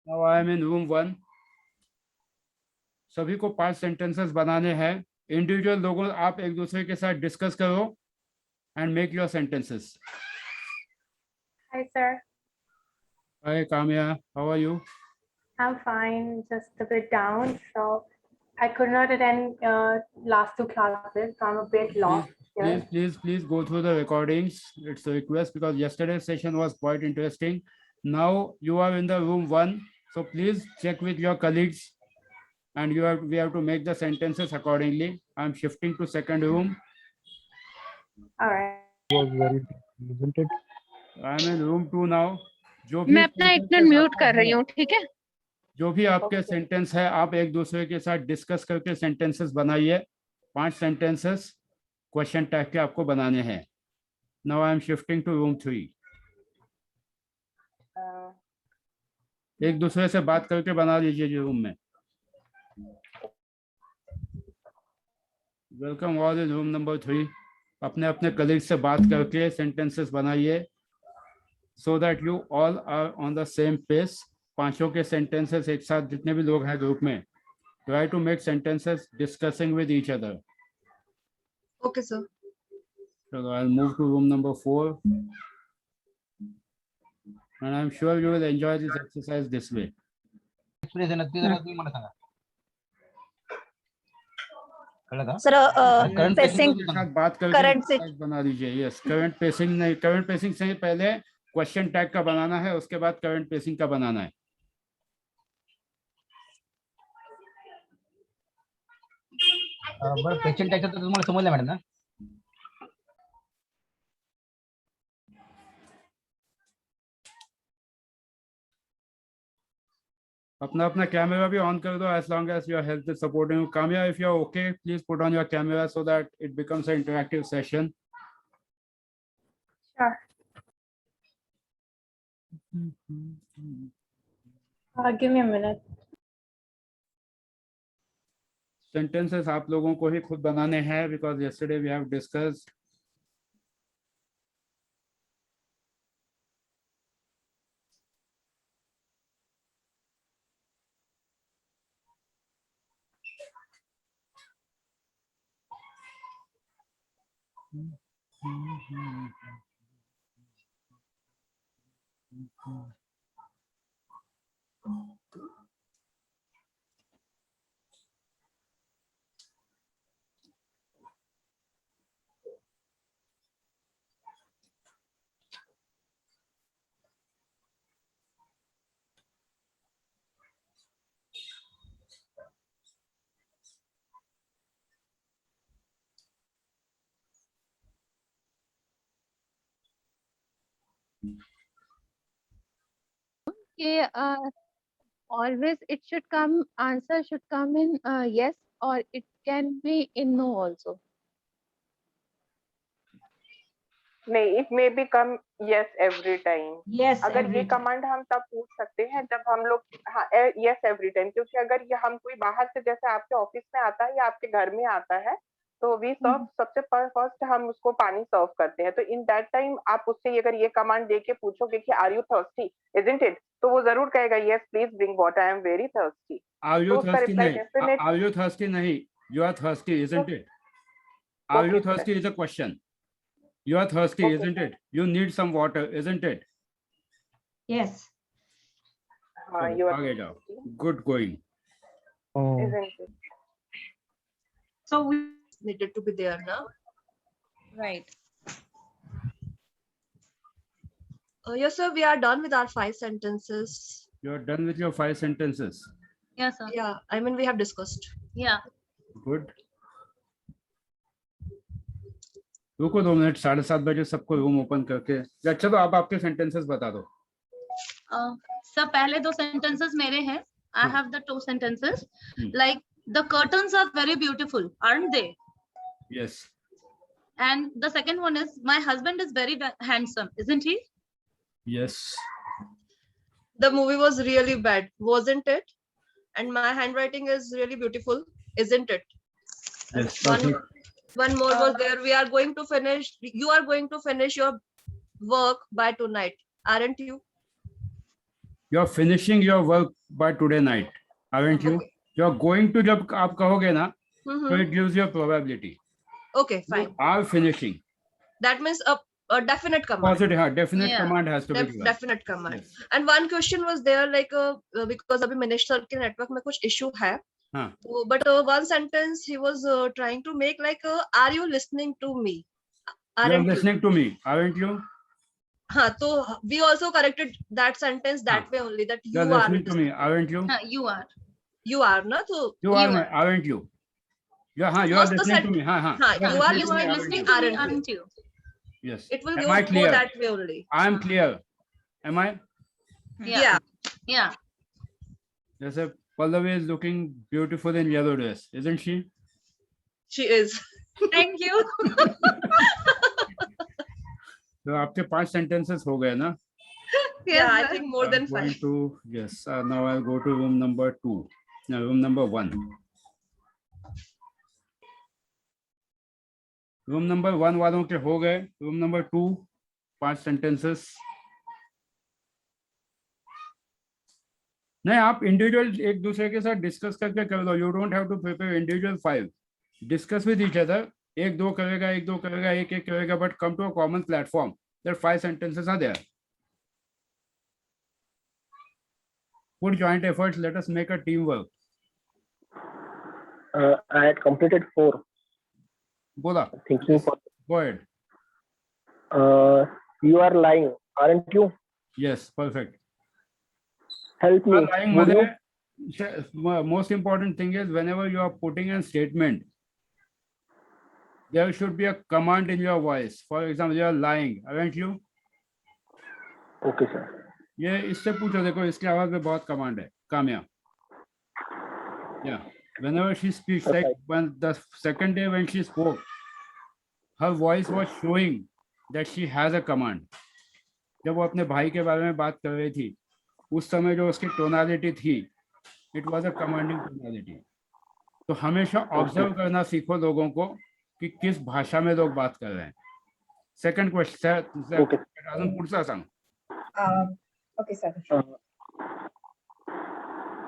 Now I am in room 1. सभी को 5 sentences बनाने हैं. इंडिविजुअल लोगों आप एक दूसरे के साथ डिस्कस करो and make your sentences. Hi, sir. Hi Kamya, how are you? I'm fine, just a bit down. So I could not attend last 2 classes, so I'm a bit lost here. Please go through the recordings. It's a request because yesterday's session was quite interesting. Now you are in the room 1, so please check with your colleagues, and we have to make the sentences accordingly. I'm shifting to second room. All right. Was very, isn't it? I'm in room 2 now. जो भी मैं अपना एक minute mute कर रही हूँ, ठीक है? जो भी आपके सेंटेंस है आप एक दूसरे के साथ डिस्कस करके सेंटेंसेस बनाइए. 5 सेंटेंसेस क्वेश्चन टैग के आपको बनाने हैं. Now I am shifting to room 3. एक दूसरे से बात करके बना लीजिए जी रूम में. Welcome all in room number 3. अपने अपने कलीग से बात करके सेंटेंसेस बनाइए so that you all are on the same page. 5 के सेंटेंसेस एक साथ जितने भी लोग हैं ग्रुप में, try to make sentences discussing with each other. Okay, sir. So I'll move to room number 4, and I'm sure you will enjoy this exercise this way. Expression नक्की जरा तुम्ही मला सांगा. कळलं का? सर Current पेसिंग के साथ बात करके current से- exercise बना लीजिए. यस, करंट पेसिंग नहीं, करंट पेसिंग से पहले क्वेश्चन टैग का बनाना है, उसके बाद करंट पेसिंग का बनाना है. बरं पेशंट टॅक्स तर तुम्हाला समजलं मॅडम ना? अपना अपना कैमरा भी ऑन कर दो as long as your health is supporting you. Kamya, if you are okay, please put on your camera so that it becomes an interactive session. Sure. Give me a minute. Sentences आप लोगों को ही खुद बनाने हैं because yesterday we have discussed. कि always it should come, answer should come in yes, or it can be in no also. नहीं, it may become yes every time. Yes अगर ये कमांड हम तब पूछ सकते हैं जब हम लोग yes every time, क्योंकि अगर ये हम कोई बाहर से जैसे आपके ऑफिस में आता है या आपके घर में आता है तो वी सर्व सबसे फर्स्ट हम उसको पानी सर्व करते हैं. तो इन दैट टाइम आप उससे अगर ये कमांड देके पूछोगे कि are you thirsty isn't it, तो वो जरूर कहेगा yes please bring water, I am very thirsty. Are you तो उसका thirsty? reply नहीं. definite- Are you thirsty? नहीं. You are thirsty, isn't it? Are you Okay, sir. thirsty is a question. You are thirsty, Okay, isn't sir. it? You need some water, isn't it? Yes हाँ, चलो, you are आगे जाओ. thirsty, Good going. isn't it? So we needed to be there now. Right. Yes, sir. We are done with our 5 sentences. You are done with your 5 sentences. Yes sir. Yeah, I mean we have discussed. या Good. रुको 2 minute. 7:30 बजे सबको room open करके. अच्छा, तो आप आपके sentences बता दो. सर पहले 2 सेंटेंसेस मेरे हैं. I have the 2 sentences like the curtains are very beautiful, aren't they? Yes. And the second one is my husband is very handsome, isn't he? Yes. The movie was really bad, wasn't it? And my handwriting is really beautiful, isn't it? Yes. One more was there. We are going to finish. You are going to finish your work by tonight, aren't you? you're finishing your work by today night, aren't you? Okay. You're going to, जब आप कहोगे ना, so Mhm. it gives you a probability. Okay, You fine. are finishing. That means a definite command. Positive, हाँ, definite Yeah. command has to be given. Definite command. Yes. And one question was there, like because अभी Manish sir के network में कुछ issue है. हाँ. So, but one sentence he was trying to make like, are you listening to me? You're Aren't you? listening to me, aren't you? हाँ, तो we also corrected that sentence that हाँ. way only, that You're you are listening to me, aren't you? You are. you are ना, तो You are, aren't you? Yeah, हाँ, you are What's the listening to me. हाँ, हाँ. हाँ, You're you are You are aren't listening you? to me, Aren't aren't you? Yes. it will Am go I clear? that way only. I am clear. Am I? Yeah. Yeah. जैसे Pallavi is looking beautiful in yellow dress, isn't she? She is. Thank you. तो आपके 5 sentences हो गए ना? Yeah, I sir. think more than I'm going 5. to, yes, now I'll go to room number 2. No, room number 1. Room number 1 वालों के हो गए. Room number 2, 5 sentences. नहीं, आप इंडिविजुअल एक दूसरे के साथ डिस्कस करके कर लो. You don't have to prepare individual 5. Discuss with each other. एक दो करेगा, एक दो करेगा, एक एक करेगा, but come to a common platform. There 5 sentences are there. Put joint efforts. Let us make a teamwork. I had completed 4. बोला. Thinking for. Go ahead. You are lying, aren't you? Yes, perfect. Help me. Lying Would you? मध्ये most important thing is whenever you are putting a statement, there should be a command in your voice. For example, you are lying, aren't you? Okay, sir. ये इससे पूछो, देखो इसके आवाज में बहुत command है. Kamya. Yeah. Whenever she speaks, like when the second day when she spoke, her voice was showing that she has a command. जब वो अपने भाई के बारे में बात कर रही थी, उस समय जो उसकी टोनालिटी थी, it was a commanding tonality. तो हमेशा ऑब्जर्व करना सीखो लोगों को कि किस भाषा में लोग बात कर रहे हैं. Second question. Okay. अजून पुढचा सांग. Okay, sir.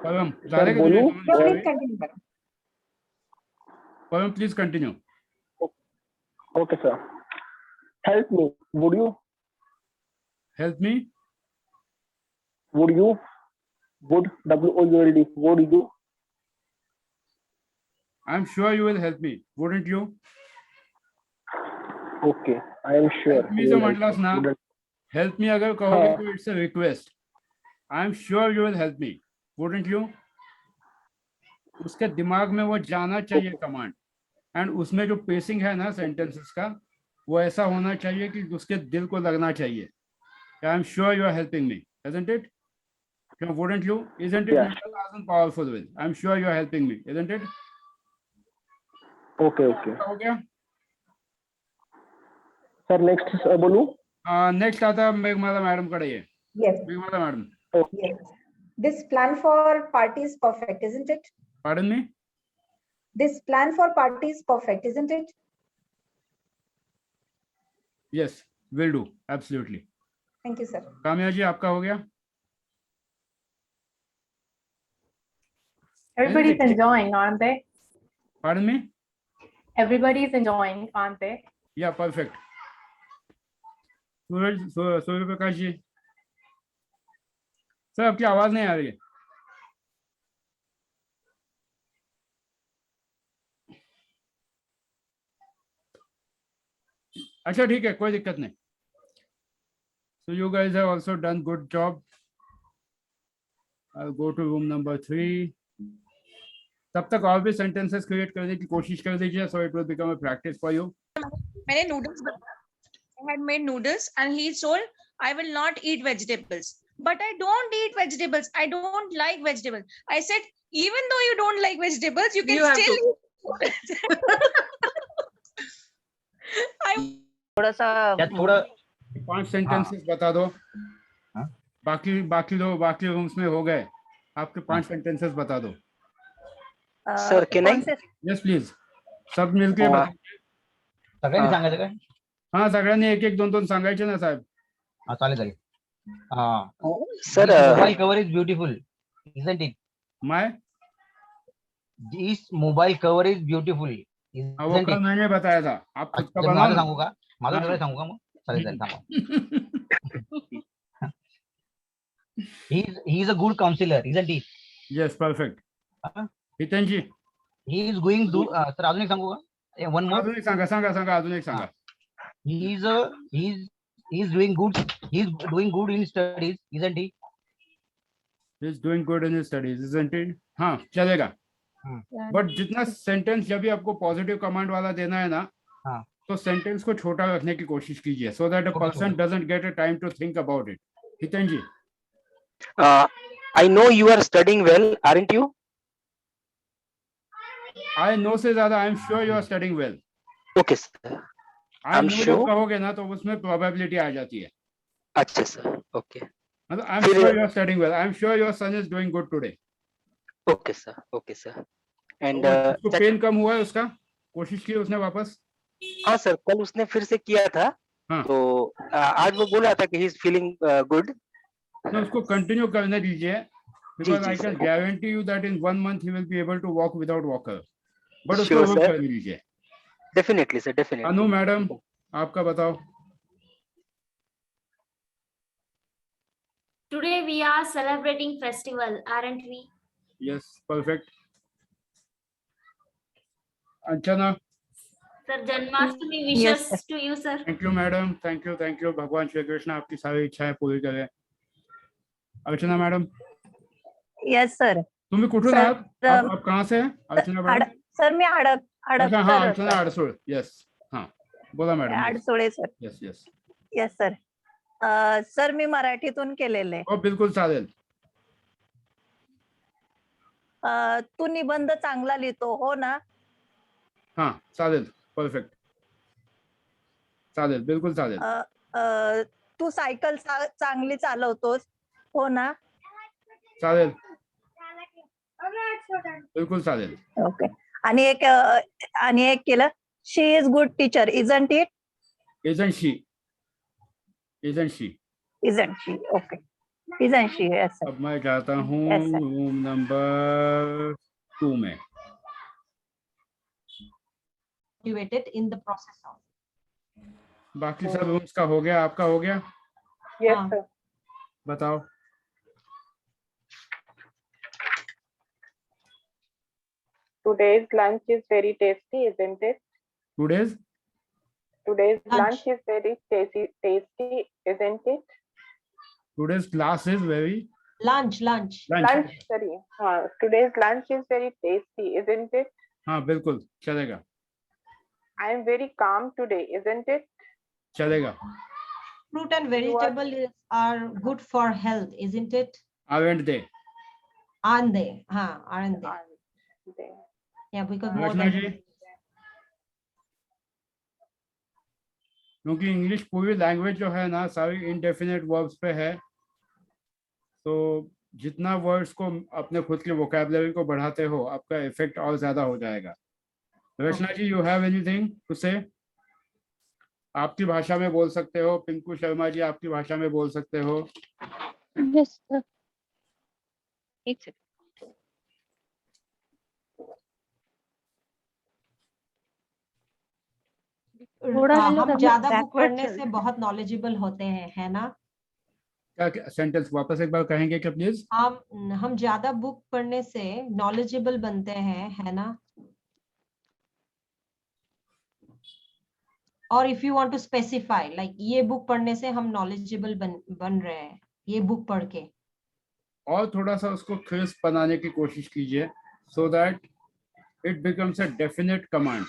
परम Sir, झाले का बोलू? तुझे Please comment? continue, madam. परम please continue. Okay, sir. Help me. Would you? Help me. Would you? Would WOULD. Would you? I am sure you will help me. Wouldn't you? Okay. I am sure. Help me you जो will help म्हटलास me. ना, Wouldn't- help me अगर कहोगे हाँ. तो it's a request. I am sure you will help me. Wouldn't you? उसके दिमाग में वो जाना चाहिए कमांड. एंड उसमें जो पेसिंग है ना सेंटेंसेस का, वो ऐसा होना चाहिए कि उसके दिल को लगना चाहिए. I am sure you are helping me. Isn't it? Wouldn't you? Isn't it? Yeah. Mental powerful will. I'm sure you are helping me. Isn't it? Okay, okay. हो गया. Sir, next बोलू? नेक्स्ट आता है मेघमाला मैडम कडे ये. Yes, Meghmala madam. yes. This plan for party is perfect, isn't it? Pardon me? This plan for party is perfect, isn't it? Yes, will do. Absolutely. Thank you, sir. Kamya ji आपका हो गया. Everybody's enjoying, aren't they? Pardon me? Everybody's enjoying, aren't they? Yeah, perfect. Surya Prakash ji. Sir आपकी आवाज नहीं आ रही है. अच्छा ठीक है, कोई दिक्कत नहीं. So you guys have also done good job. I'll go to room number 3. तब तक और भी sentences create करने की कोशिश कर दीजिए, so it will become a practice for you. मैंने noodles I had made noodles and he told I will not eat vegetables. But I don't eat vegetables. I don't like vegetables. I said, even though you don't like vegetables, you can You have still eat. थोड़ा सा या थोड़ा 5 sentences बता दो. हाँ? बाकी rooms में हो गए. आपके 5 sentences बता दो. Sir, can I? Yes please. सब मिलके हाँ. बता. सगळ्यांनी सांगायचं काय? हाँ सगळ्यांनी एक एक दोन दोन सांगायचे ना साहेब. हा चालेल चालेल. हाँ, Sir, this mobile cover is beautiful, isn't it? My This mobile cover is beautiful, वो isn't कल it? मैंने बताया था, आप खुद का जर बनाओ माझं ना. सांगू का? माझं हाँ. सगळं सांगू का मग? चालेल थांबा. He is a good counselor, isn't he? Yes, perfect. हाँ? हितेन जी, He is going to sir अजून एक सांगू का? One more. अजून एक सांगा, सांगा, सांगा, अजून एक सांगा. He is doing good. He is doing good in studies, isn't he? He is doing good in his studies, isn't it? हाँ, चलेगा. बट जितना सेंटेंस जब भी आपको पॉजिटिव कमांड वाला देना है ना, हाँ. तो सेंटेंस को छोटा रखने की कोशिश कीजिए, so that a person doesn't get a time to think about it. Hiten ji, I know you are studying well, aren't you? I know से ज्यादा I am sure you are studying well. Okay, sir. I I'm know जब sure. कहोगे ना तो उसमें probability आ जाती है. अच्छा sir. Okay. मतलब आई एम फिर- sure you are studying well, I am sure your son is doing good today. Okay, sir. Okay, sir. And उसको पेन कम हुआ है उसका, कोशिश की उसने वापस. हाँ सर, कल उसने फिर से किया था. हाँ. तो आज वो बोल रहा था कि he is feeling good. तो उसको कंटिन्यू करने दीजिए, because जी, I can sir. guarantee you that in 1 month he will be able to walk without walker. But उसको Sure, रोक sir. कर दीजिए. Definitely, sir. Definitely. अनु मैडम, आपका बताओ. Today we are celebrating festival, aren't we? Yes, perfect. Anchana, Sir, Janmashtami Yes, wishes to you, sir. Thank you madam, thank you, thank you. भगवान श्री कृष्ण आपकी सारी इच्छाएं पूरी करे. अर्चना मैडम, येस सर. तुम्ही कुठून Sir, आहात? आप कहाँ से हैं? अर्चना मैडम. सर मी अच्छा, हाँ, अर्चना अडसूळ. यस, हाँ, बोला madam. Adsole sir. Yes, yes. Yes sir. Sir मी मराठीतून केलेले. हो, बिलकुल चालेल. तू निबंध चांगला लिहितो हो ना? हाँ, चालेल. परफेक्ट. चालेल, बिलकुल चालेल. तू सायकल चांगली चालवतोस हो ना? चालेल, बिलकुल चालेल. ओके. आणि एक केलं, she is good teacher isn't it? Isn't she? Isn't she? Isn't she. Okay. Isn't she. Yes sir. अब मैं जाता हूँ Yes, sir. रूम नंबर 2 में. Motivated in the process of. बाकी सब रूम्स का हो गया, आपका हो गया? Yes, हाँ. sir. बताओ. Today's lunch is very tasty, isn't it? Today's Today's Lunch. lunch is very tasty, isn't it? today's class is very Lunch. lunch. Sorry. Today's lunch is very tasty, isn't it? हाँ, बिल्कुल चलेगा, I am very calm today, isn't it? चलेगा. Fruit and vegetables are good for health, isn't it? Aren't they? Aren't they? Aren't they? There. Yeah, because more Rachna than जी, क्योंकि English पूरी language जो है ना सारी इंडेफिनिट वर्ब्स पे है, तो जितना वर्ड्स को अपने खुद के वोकैबुलरी को बढ़ाते हो आपका इफेक्ट और ज्यादा हो जाएगा. रचना जी, यू हैव एनीथिंग टू से? आपकी भाषा में बोल सकते हो. पिंकू शर्मा जी, आपकी भाषा में बोल सकते हो. Yes, sir. एक सेकंड. थोड़ा हम लोग हम अभी ज्यादा बुक backward पढ़ने चल से रहे बहुत नॉलेजेबल होते हैं, है ना? क्या सेंटेंस वापस एक बार कहेंगे क्या प्लीज? हम ज्यादा बुक पढ़ने से नॉलेजेबल बनते हैं, है ना? और if you want to specify, like ये बुक पढ़ने से हम नॉलेजेबल बन रहे हैं, ये बुक पढ़ के. और थोड़ा सा उसको क्रिस्प बनाने की कोशिश कीजिए, so that it becomes a definite command.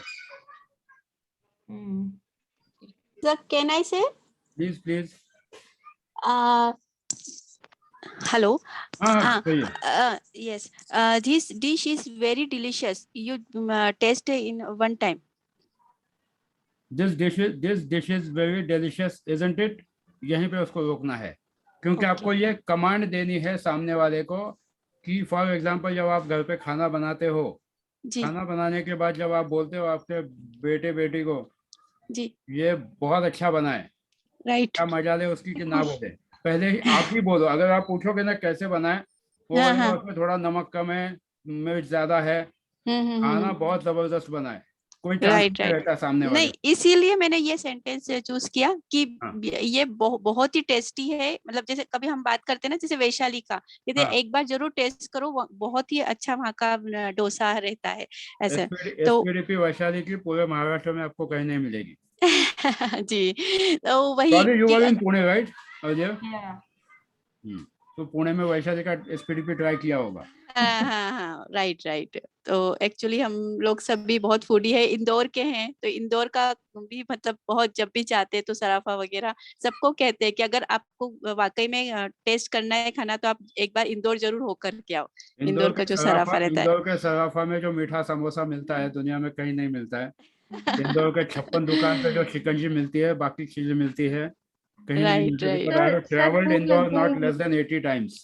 Sir, can I say? Please please. Hello. हाँ, कहिए. Yes. This dish is very delicious. You taste in one time. This dish is very delicious, isn't it? यहीं पे उसको रोकना है, क्योंकि आपको ये कमांड देनी है सामने वाले को कि फॉर एग्जांपल जब आप घर पे खाना बनाते हो, खाना बनाने के बाद जब आप बोलते हो आपके बेटे बेटी को जी, ये बहुत अच्छा बना है, राइट, क्या मजा ले उसकी कि ना बोले. पहले ही आप ही बोलो, अगर आप पूछोगे ना कैसे बनाए, वो हाँ, बोलेंगे हाँ। उसमें थोड़ा नमक कम है, मिर्च ज्यादा है। खाना बहुत जबरदस्त बनाए, कोई चांस राइट नहीं राइट। रहता सामने वाले नहीं, इसीलिए मैंने ये सेंटेंस चूज किया कि हाँ। ये बहुत ही टेस्टी है। मतलब जैसे कभी हम बात करते हैं ना, जैसे वैशाली का, कहते हैं हाँ। एक बार जरूर टेस्ट करो, बहुत ही अच्छा वहाँ का डोसा रहता है ऐसा। तो एसपीडीपी वैशाली की पूरे महाराष्ट्र में आपको कहीं नहीं मिलेगी। जी, तो वही सॉरी, यू कि वर इन पुणे राइट अर्लियर? Yeah. तो पुणे में वैशाली का एसपीडीपी ट्राई किया होगा। हाँ हाँ हाँ, राइट राइट। तो एक्चुअली हम लोग सब भी बहुत फूडी है, इंदौर के हैं, तो इंदौर का भी मतलब बहुत जब भी जाते हैं तो सराफा वगैरह सबको कहते हैं कि अगर आपको वाकई में टेस्ट करना है खाना, तो आप एक बार इंदौर जरूर होकर के आओ। इंदौर का जो सराफा रहता है। इंदौर के सराफा में जो मीठा समोसा मिलता है दुनिया में कहीं नहीं मिलता है। इंदौर के 56 दुकान पे जो शिकंजी मिलती है, बाकी चीजें मिलती है, कहीं नहीं राइट मिलती। Right. Because I have travelled भूख लग इंदौर नॉट लेस जाएगी देन 80 टाइम्स।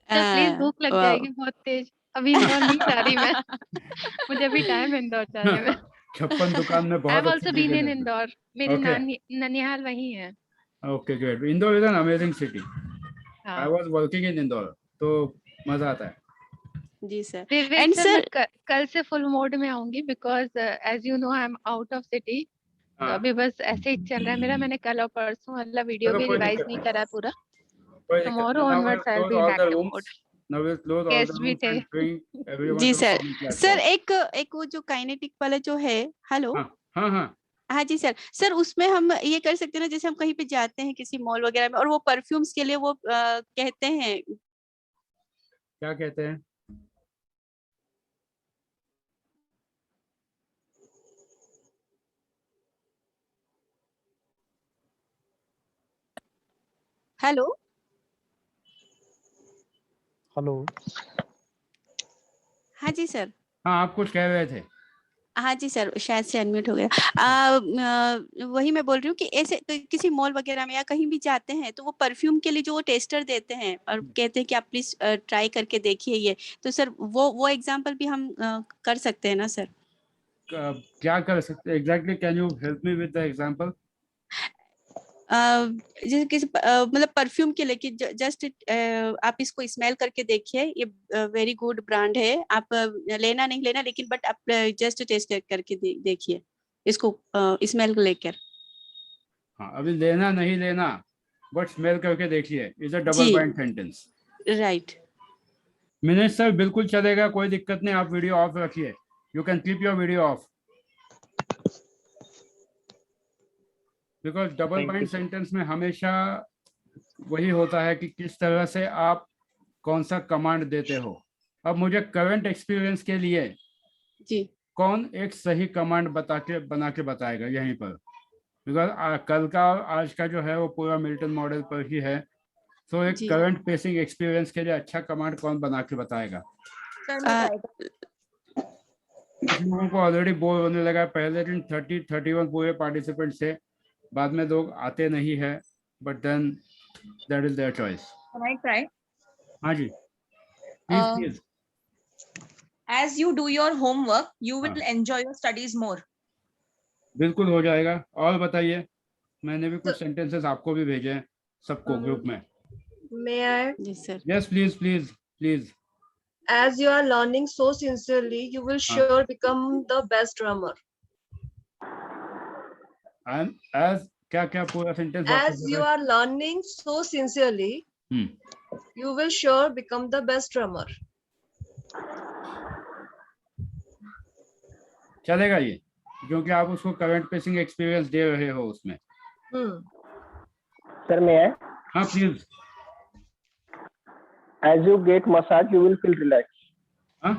सर, प्लीज भूख लग जाएगी बहुत तेज। अभी इंदौर नहीं जा रही मैं। मुझे अभी टाइम है इंदौर जाने में। 56 दुकान में आई बहुत हैव अच्छी आल्सो बीन चीजें इन मिलती इंदौर। मेरी है। ओके नानी ननिहाल वहीं है। Okay great. Indore is an amazing city. I हाँ वाज वर्किंग इन इंदौर, तो मजा आता है। जी सर। फिर एंड सर मैं सर, कल से फुल मोड में आऊंगी, because as you know I am out of city. तो हाँ, अभी बस ऐसे ही चल रहा है मेरा। मैंने कल और परसों वाला वीडियो चलो भी कोई रिवाइज दिक्कत नहीं नहीं, करा है पूरा। कोई दिक्कत टुमारो नहीं। Now will onwards I will close be in all the active mode. Rooms. Now will close all the guest भी रूम्स थे। एंड ब्रिंग एवरीवन जी to the sir. Common sir platform. एक वो जो काइनेटिक वाला जो है, हेलो। हाँ हाँ हाँ। हाँ जी सर। सर उसमें हम ये कर सकते हैं ना, जैसे हम कहीं पे जाते हैं किसी मॉल वगैरह में, और वो परफ्यूम्स के लिए वो कहते हैं। क्या कहते हैं? हेलो। हेलो। हाँ जी सर। हाँ, आप कुछ कह रहे थे। हाँ जी सर, शायद से अनम्यूट हो गया। वही मैं बोल रही हूँ कि ऐसे तो किसी मॉल वगैरह में या कहीं भी जाते हैं, तो वो परफ्यूम के लिए जो वो टेस्टर देते हैं और कहते हैं कि आप प्लीज ट्राई करके देखिए ये। तो सर वो एग्जांपल भी हम कर सकते हैं ना सर? क्या कर सकते हैं exactly? Can you help me with the example? जैसे किसी मतलब परफ्यूम के लिए कि जस्ट आप इसको स्मेल करके देखिए, ये वेरी गुड ब्रांड है, आप लेना नहीं लेना, लेकिन बट आप जस्ट टेस्ट करके देखिए इसको स्मेल लेकर। हाँ, अभी लेना नहीं लेना, बट स्मेल करके देखिए, is a double ji point sentence. Right. Minesh sir बिल्कुल चलेगा, कोई दिक्कत नहीं। आप वीडियो ऑफ रखिए, you can keep your video of, because double point sentence में हमेशा वही होता है कि किस तरह से आप कौन सा कमांड देते हो। अब मुझे करंट एक्सपीरियंस के लिए जी कौन एक सही कमांड बना के बताएगा यहीं पर, बिकॉज कल का और आज का जो है वो पूरा मिल्टन मॉडल पर ही है। तो एक जी। करंट पेसिंग एक्सपीरियंस के लिए अच्छा कमांड कौन बना के बताएगा? सर मैं try कुछ लोगों को ऑलरेडी बोर होने लगा। पहले दिन 31 पूरे पार्टिसिपेंट्स थे, बाद में लोग आते नहीं है, but then that is their choice. Can I try? हाँ जी, please Uh, please. as you do your homework, you will हाँ, enjoy your studies more. बिल्कुल हो जाएगा। और बताइए, मैंने भी कुछ So, सेंटेंसेस आपको भी भेजे हैं सबको ग्रुप में। may I? जी sir. Yes please please please. As you are learning so sincerely, you will हाँ, sure become the best drummer. I am as क्या क्या पूरा सेंटेंस वापस As you बताएं। are learning so sincerely, you will sure become the best drummer. चलेगा ये, क्योंकि आप उसको करंट पेसिंग एक्सपीरियंस दे रहे हो उसमें। Sir, may I? हाँ please. As you get massage, you will feel relaxed. हाँ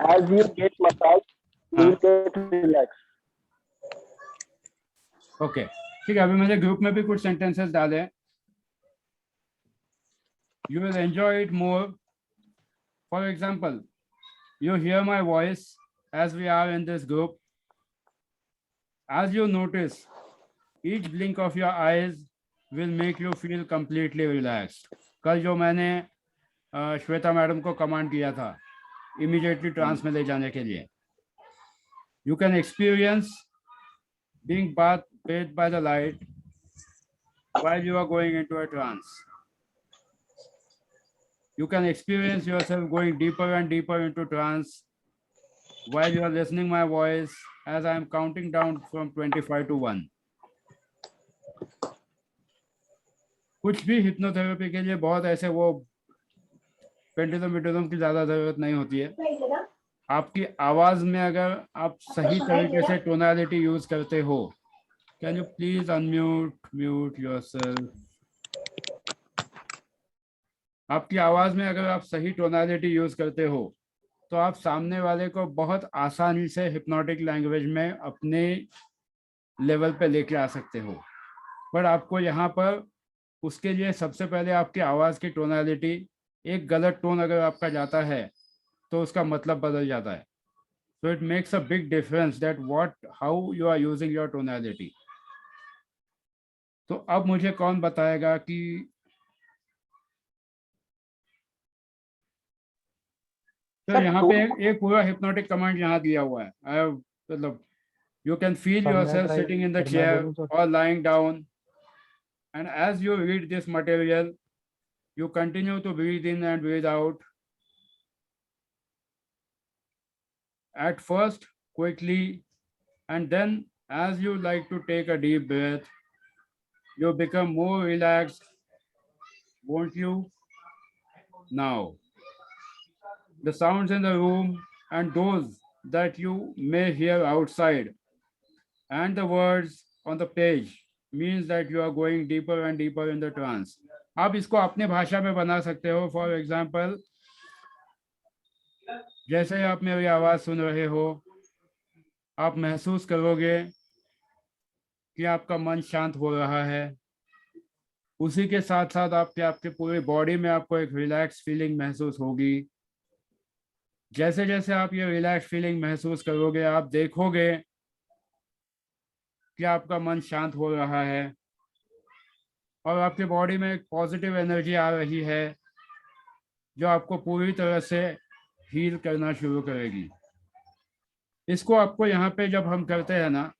As you get massage, you हाँ will get relaxed. ओके ठीक है। अभी मैंने ग्रुप में भी कुछ सेंटेंसेस डाले हैं। You will enjoy it more. For example, you hear my voice as we are in this group. As you notice, each blink of your eyes will make you feel completely relaxed. कल जो मैंने Shweta madam को command किया था immediately trans में ले जाने के लिए, you can experience being bathed by the light while you are going into a trance. You can experience yourself going deeper and deeper into trance while you are listening my voice as I am counting down from 25 to 1. कुछ भी hypnotherapy के लिए बहुत ऐसे वो pendulum की ज्यादा जरूरत नहीं होती है. आपकी आवाज में अगर आप सही तरीके से टोनालिटी यूज करते हो, can you please mute yourself. आपकी आवाज में अगर आप सही टोनालिटी यूज करते हो तो आप सामने वाले को बहुत आसानी से हिप्नोटिक लैंग्वेज में अपने लेवल पे लेके आ सकते हो. पर आपको यहाँ पर उसके लिए सबसे पहले आपकी आवाज की टोनालिटी, एक गलत टोन अगर आपका जाता है तो उसका मतलब बदल जाता है. So it makes a big difference that how you are using your tonality. तो अब मुझे कौन बताएगा कि तो यहाँ पे एक पूरा हिप्नोटिक कमांड यहाँ दिया हुआ है. मतलब you can feel yourself sitting in the chair or lying down, and as you read this material you continue to breathe in and breathe out, at first quickly, and then as you like to take a deep breath you become more relaxed, won't you? Now the sounds in the room and those that you may hear outside and the words on the page means that you are going deeper and deeper in the trance. आप इसको अपने भाषा में बना सकते हो. For example, जैसे आप मेरी आवाज सुन रहे हो, आप महसूस करोगे कि आपका मन शांत हो रहा है. उसी के साथ साथ आपके पूरी बॉडी में आपको एक रिलैक्स फीलिंग महसूस होगी. जैसे जैसे आप ये रिलैक्स फीलिंग महसूस करोगे, आप देखोगे कि आपका मन शांत हो रहा है और आपके बॉडी में एक पॉजिटिव एनर्जी आ रही है जो आपको पूरी तरह से हील करना शुरू करेगी. इसको आपको यहाँ पे जब हम करते हैं ना,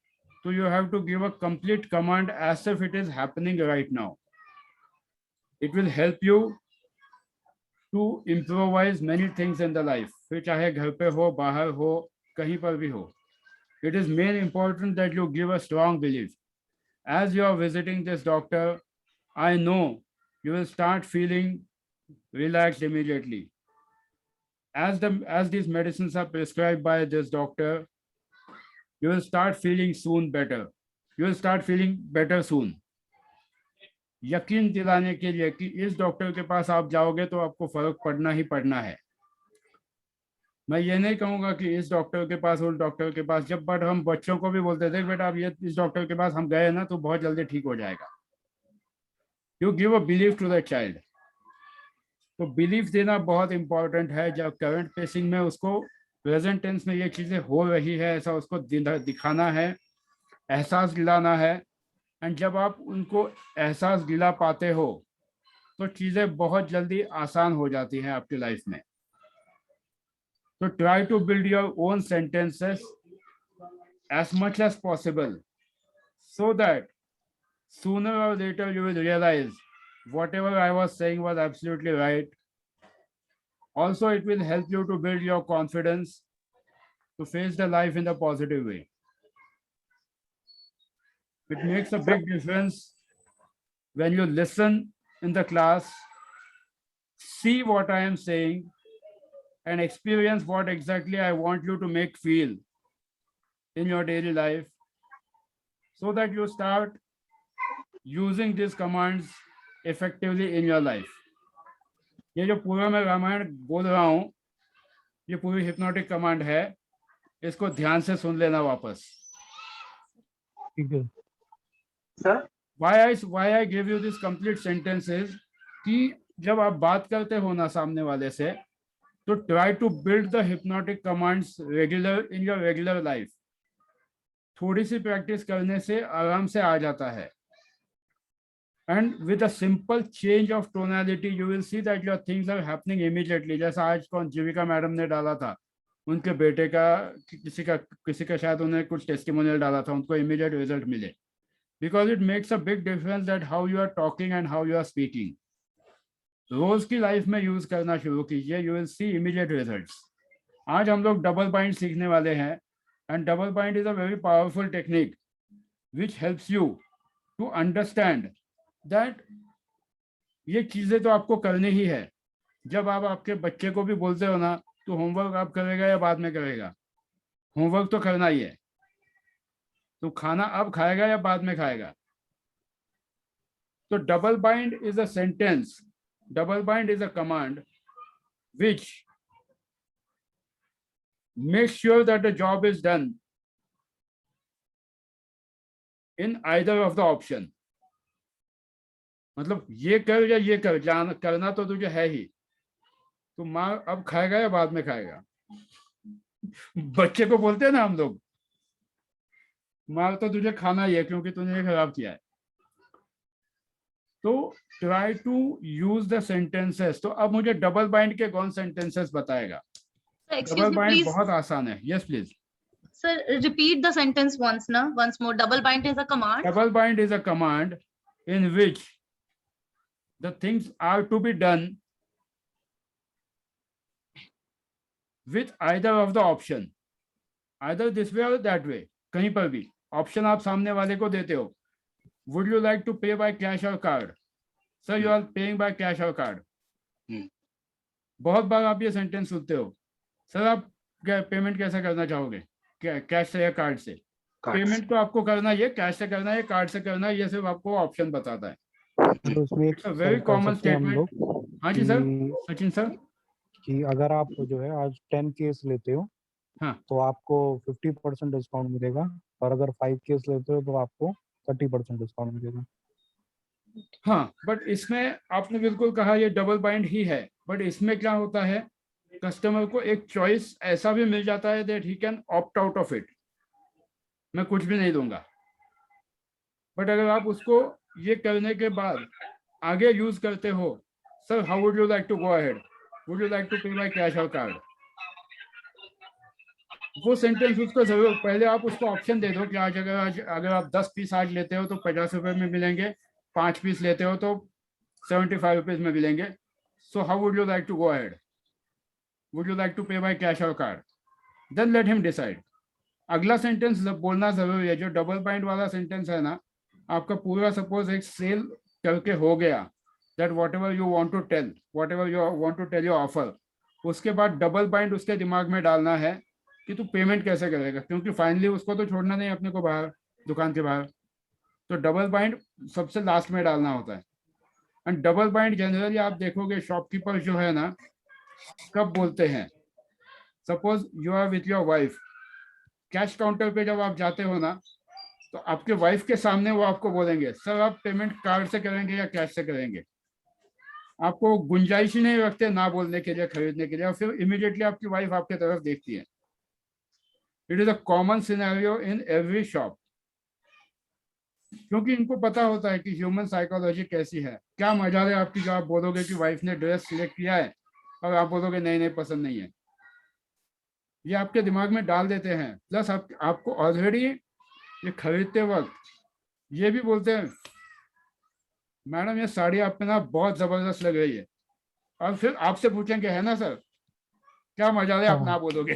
तो you have to give a complete command as if it is happening right now. It will help you to improvise many things in the life. फिर चाहे घर पे हो, बाहर हो, कहीं पर भी हो. It is main important that you give a strong belief. As you are visiting this doctor, I know you will start feeling relaxed immediately. As these medicines are prescribed by this doctor, you will start feeling soon better. You will start feeling better soon. यकीन दिलाने के लिए कि इस doctor के पास आप जाओगे तो आपको फर्क पड़ना ही पड़ना है. मैं ये नहीं कहूँगा कि इस डॉक्टर के पास, उस डॉक्टर के पास. जब बट हम बच्चों को भी बोलते थे बेटा आप ये इस डॉक्टर के पास हम गए ना तो बहुत जल्दी ठीक हो जाएगा. You give a belief to the child. तो बिलीफ देना बहुत इंपॉर्टेंट है. जब करंट पेसिंग में उसको प्रेजेंट टेंस में ये चीज़ें हो रही है ऐसा उसको दिखाना है, एहसास दिलाना है. एंड जब आप उनको एहसास दिला पाते हो तो चीज़ें बहुत जल्दी आसान हो जाती हैं आपकी लाइफ में. So try to build your own sentences as much as possible so that sooner or later you will realize whatever I was saying was absolutely right. Also, it will help you to build your confidence to face the life in the positive way. It makes a big difference when you listen in the class, see what I am saying, and experience what exactly I want you to make feel in your daily life, so that you start using these commands effectively in your life. ये जो पूरा मैं रामायण बोल रहा हूँ, ये पूरी hypnotic command है. इसको ध्यान से सुन लेना वापस. ठीक है sir. Why I give you this complete sentences कि जब आप बात करते हो ना सामने वाले से, तो try to build the hypnotic commands in your regular life. थोड़ी सी प्रैक्टिस करने से आराम से आ जाता है. And with a simple change of tonality, you will see that your things are happening immediately. जैसा आज कौन जीविका मैडम ने डाला था, उनके बेटे का किसी का शायद उन्हें कुछ टेस्टिमोनियल डाला था, उनको इमीडिएट रिजल्ट मिले. because it makes a big difference that how you are talking and how you are speaking. रोज की लाइफ में यूज करना शुरू कीजिए, you will see immediate results. आज हम लोग डबल बाइंड सीखने वाले हैं, and double bind is a very powerful technique which helps you to understand that ये चीजें तो आपको करनी ही है। जब आप आपके बच्चे को भी बोलते हो ना, तो होमवर्क आप करेगा या बाद में करेगा? होमवर्क तो करना ही है। तो खाना अब खाएगा या बाद में खाएगा? तो double bind is a sentence, double bind is a command which makes sure that the job is done in either of the option. मतलब ये कर या ये कर, जान करना तो तुझे है ही। तो माँ अब खाएगा या बाद में खाएगा? बच्चे को बोलते हैं ना हम लोग, माँ तो तुझे खाना ही है क्योंकि तूने ये खराब किया है। तो try to use the sentences. तो अब मुझे डबल बाइंड के कौन सेंटेंसेस बताएगा? डबल बाइंड बहुत आसान है। Yes please sir, repeat the sentence once more. Double bind is a command. Double bind is a command in which the things are to be done with either of the option, either this way or that way. कहीं पर भी option आप सामने वाले को देते हो। Would you like to pay by cash or card? Sir, you are paying by cash or card. बहुत बार आप ये सेंटेंस सुनते हो, सर आप पेमेंट कैसे करना चाहोगे, कैश से या कार्ड से? पेमेंट तो आपको करना ये कैश से करना है, कार्ड से करना है, ये सिर्फ आपको ऑप्शन बताता है। तो उसमें एक वेरी कॉमन स्टेटमेंट। हाँ जी सर, सचिन सर। कि अगर आप जो है आज 10 केस लेते हो, हाँ, तो आपको 50% डिस्काउंट मिलेगा, और अगर 5 केस लेते हो तो आपको 30% डिस्काउंट मिलेगा। हाँ, बट इसमें आपने बिल्कुल कहा ये डबल बाइंड ही है, बट इसमें क्या होता है, कस्टमर को एक चॉइस ऐसा भी मिल जाता है that he can opt out of it. मैं कुछ भी नहीं दूंगा, बट अगर आप उसको ये करने के बाद आगे यूज करते हो, sir how would you like to go ahead, would you like to pay by cash और कार्ड, वो सेंटेंस उसको जरूर पहले आप उसको ऑप्शन दे दो कि आज अगर आप 10 पीस आज लेते हो तो 50 रुपए में मिलेंगे, 5 पीस लेते हो तो 75 रुपीज में मिलेंगे। So how would you like to go ahead, would you like to pay by cash और card? Then let him decide. अगला सेंटेंस बोलना जरूरी है। जो डबल बाइंड वाला सेंटेंस है ना, आपका पूरा सपोज एक सेल करके हो गया, that whatever you want to tell, whatever you want to tell your offer, उसके बाद डबल बाइंड उसके दिमाग में डालना है कि तू पेमेंट कैसे करेगा, क्योंकि फाइनली उसको तो छोड़ना नहीं अपने को बाहर, दुकान के बाहर। तो डबल बाइंड सबसे लास्ट में डालना होता है। एंड डबल बाइंड जनरली आप देखोगे शॉपकीपर जो है ना, कब बोलते हैं, suppose you are with your wife, cash counter पे जब आप जाते हो ना, तो आपके वाइफ के सामने वो आपको बोलेंगे सर आप पेमेंट कार्ड से करेंगे या कैश से करेंगे। आपको गुंजाइश ही नहीं रखते ना बोलने के लिए, खरीदने के लिए, और फिर इमीडिएटली आपकी वाइफ आपके तरफ देखती है। It is a common scenario in every shop, क्योंकि इनको पता होता है कि ह्यूमन साइकोलॉजी कैसी है। क्या मजा है आपकी जो आप बोलोगे कि वाइफ ने ड्रेस सिलेक्ट किया है और आप बोलोगे नहीं नहीं पसंद नहीं है, ये आपके दिमाग में डाल देते हैं। प्लस आपको ऑलरेडी ये खरीदते वक्त ये भी बोलते हैं मैडम ये साड़ी आप पे ना बहुत जबरदस्त लग रही है, और फिर आपसे पूछेंगे है ना सर, क्या मजा है आप ना बोलोगे।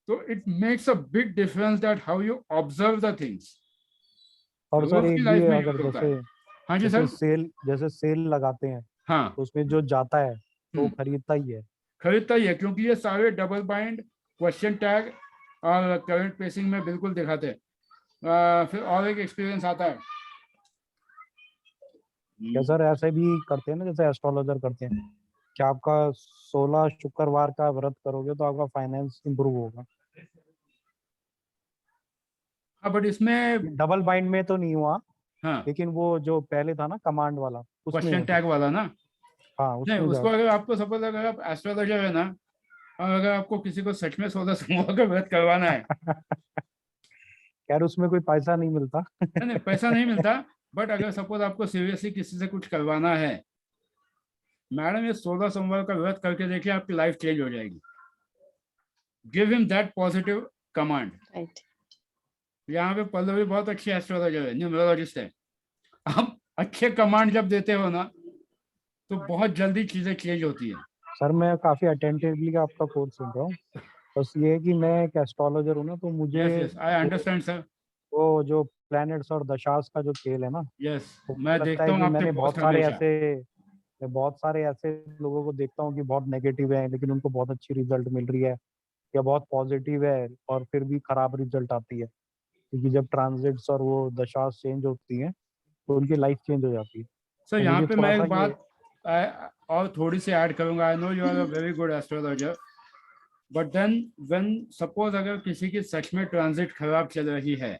तो it makes a big difference that how you observe the things. और सर एक भी है, अगर जैसे हाँ जी सर, जैसे सेल लगाते हैं, हाँ, तो उसमें जो जाता है तो खरीदता ही है, क्योंकि ये सारे डबल बाइंड, क्वेश्चन टैग और करंट पेसिंग में बिल्कुल दिखाते हैं। फिर और एक एक्सपीरियंस आता है क्या सर, ऐसे भी करते हैं ना, जैसे एस्ट्रोलॉजर करते हैं कि आपका 16 शुक्रवार का व्रत करोगे तो आपका फाइनेंस इंप्रूव होगा। हाँ, बट इसमें डबल बाइंड में तो नहीं हुआ, हाँ, लेकिन वो जो पहले था ना कमांड वाला, क्वेश्चन टैग वाला ना, हाँ नहीं उसको अगर आपको सपोज अगर आप एस्ट्रोलॉजर है ना, और अगर आपको किसी को सच में 16 सोमवार का व्रत करवाना है यार उसमें कोई पैसा नहीं मिलता। नहीं पैसा नहीं मिलता, बट अगर सपोज आपको सीरियसली किसी से कुछ करवाना है, मैडम ये 16 सोमवार का व्रत करके देखिए आपकी लाइफ चेंज हो जाएगी। Give him that positive command. यहाँ पे पल्लवी बहुत अच्छी एस्ट्रोलॉजर है, न्यूमरोलॉजिस्ट है। आप अच्छे कमांड जब देते हो ना तो बहुत जल्दी चीजें चेंज होती है। सर मैं काफी अटेंटिवली आपका कोर्स सुन रहा हूँ, बस ये है कि मैं एक एस्ट्रोलॉजर हूँ ना, तो मुझे यस आई अंडरस्टैंड सर। वो जो प्लैनेट्स और दशास का जो खेल है ना, यस तो मैं मुझे लगता देखता है हूँ कि आपके मैंने पोस्ट बहुत सारे ऐसे लोगों को देखता हूँ कि बहुत नेगेटिव है लेकिन उनको बहुत अच्छी रिजल्ट मिल रही है, या बहुत पॉजिटिव है और फिर भी खराब रिजल्ट आती है, क्योंकि जब ट्रांजिट्स और वो दशास चेंज होती हैं तो उनकी लाइफ चेंज हो जाती है। सर तो यहाँ मुझे पे थोड़ा मैं सा एक बात और थोड़ी सी ऐड करूंगा। I know you are a very good astrologer, but then when suppose अगर किसी की सच में ट्रांजिट खराब चल रही है,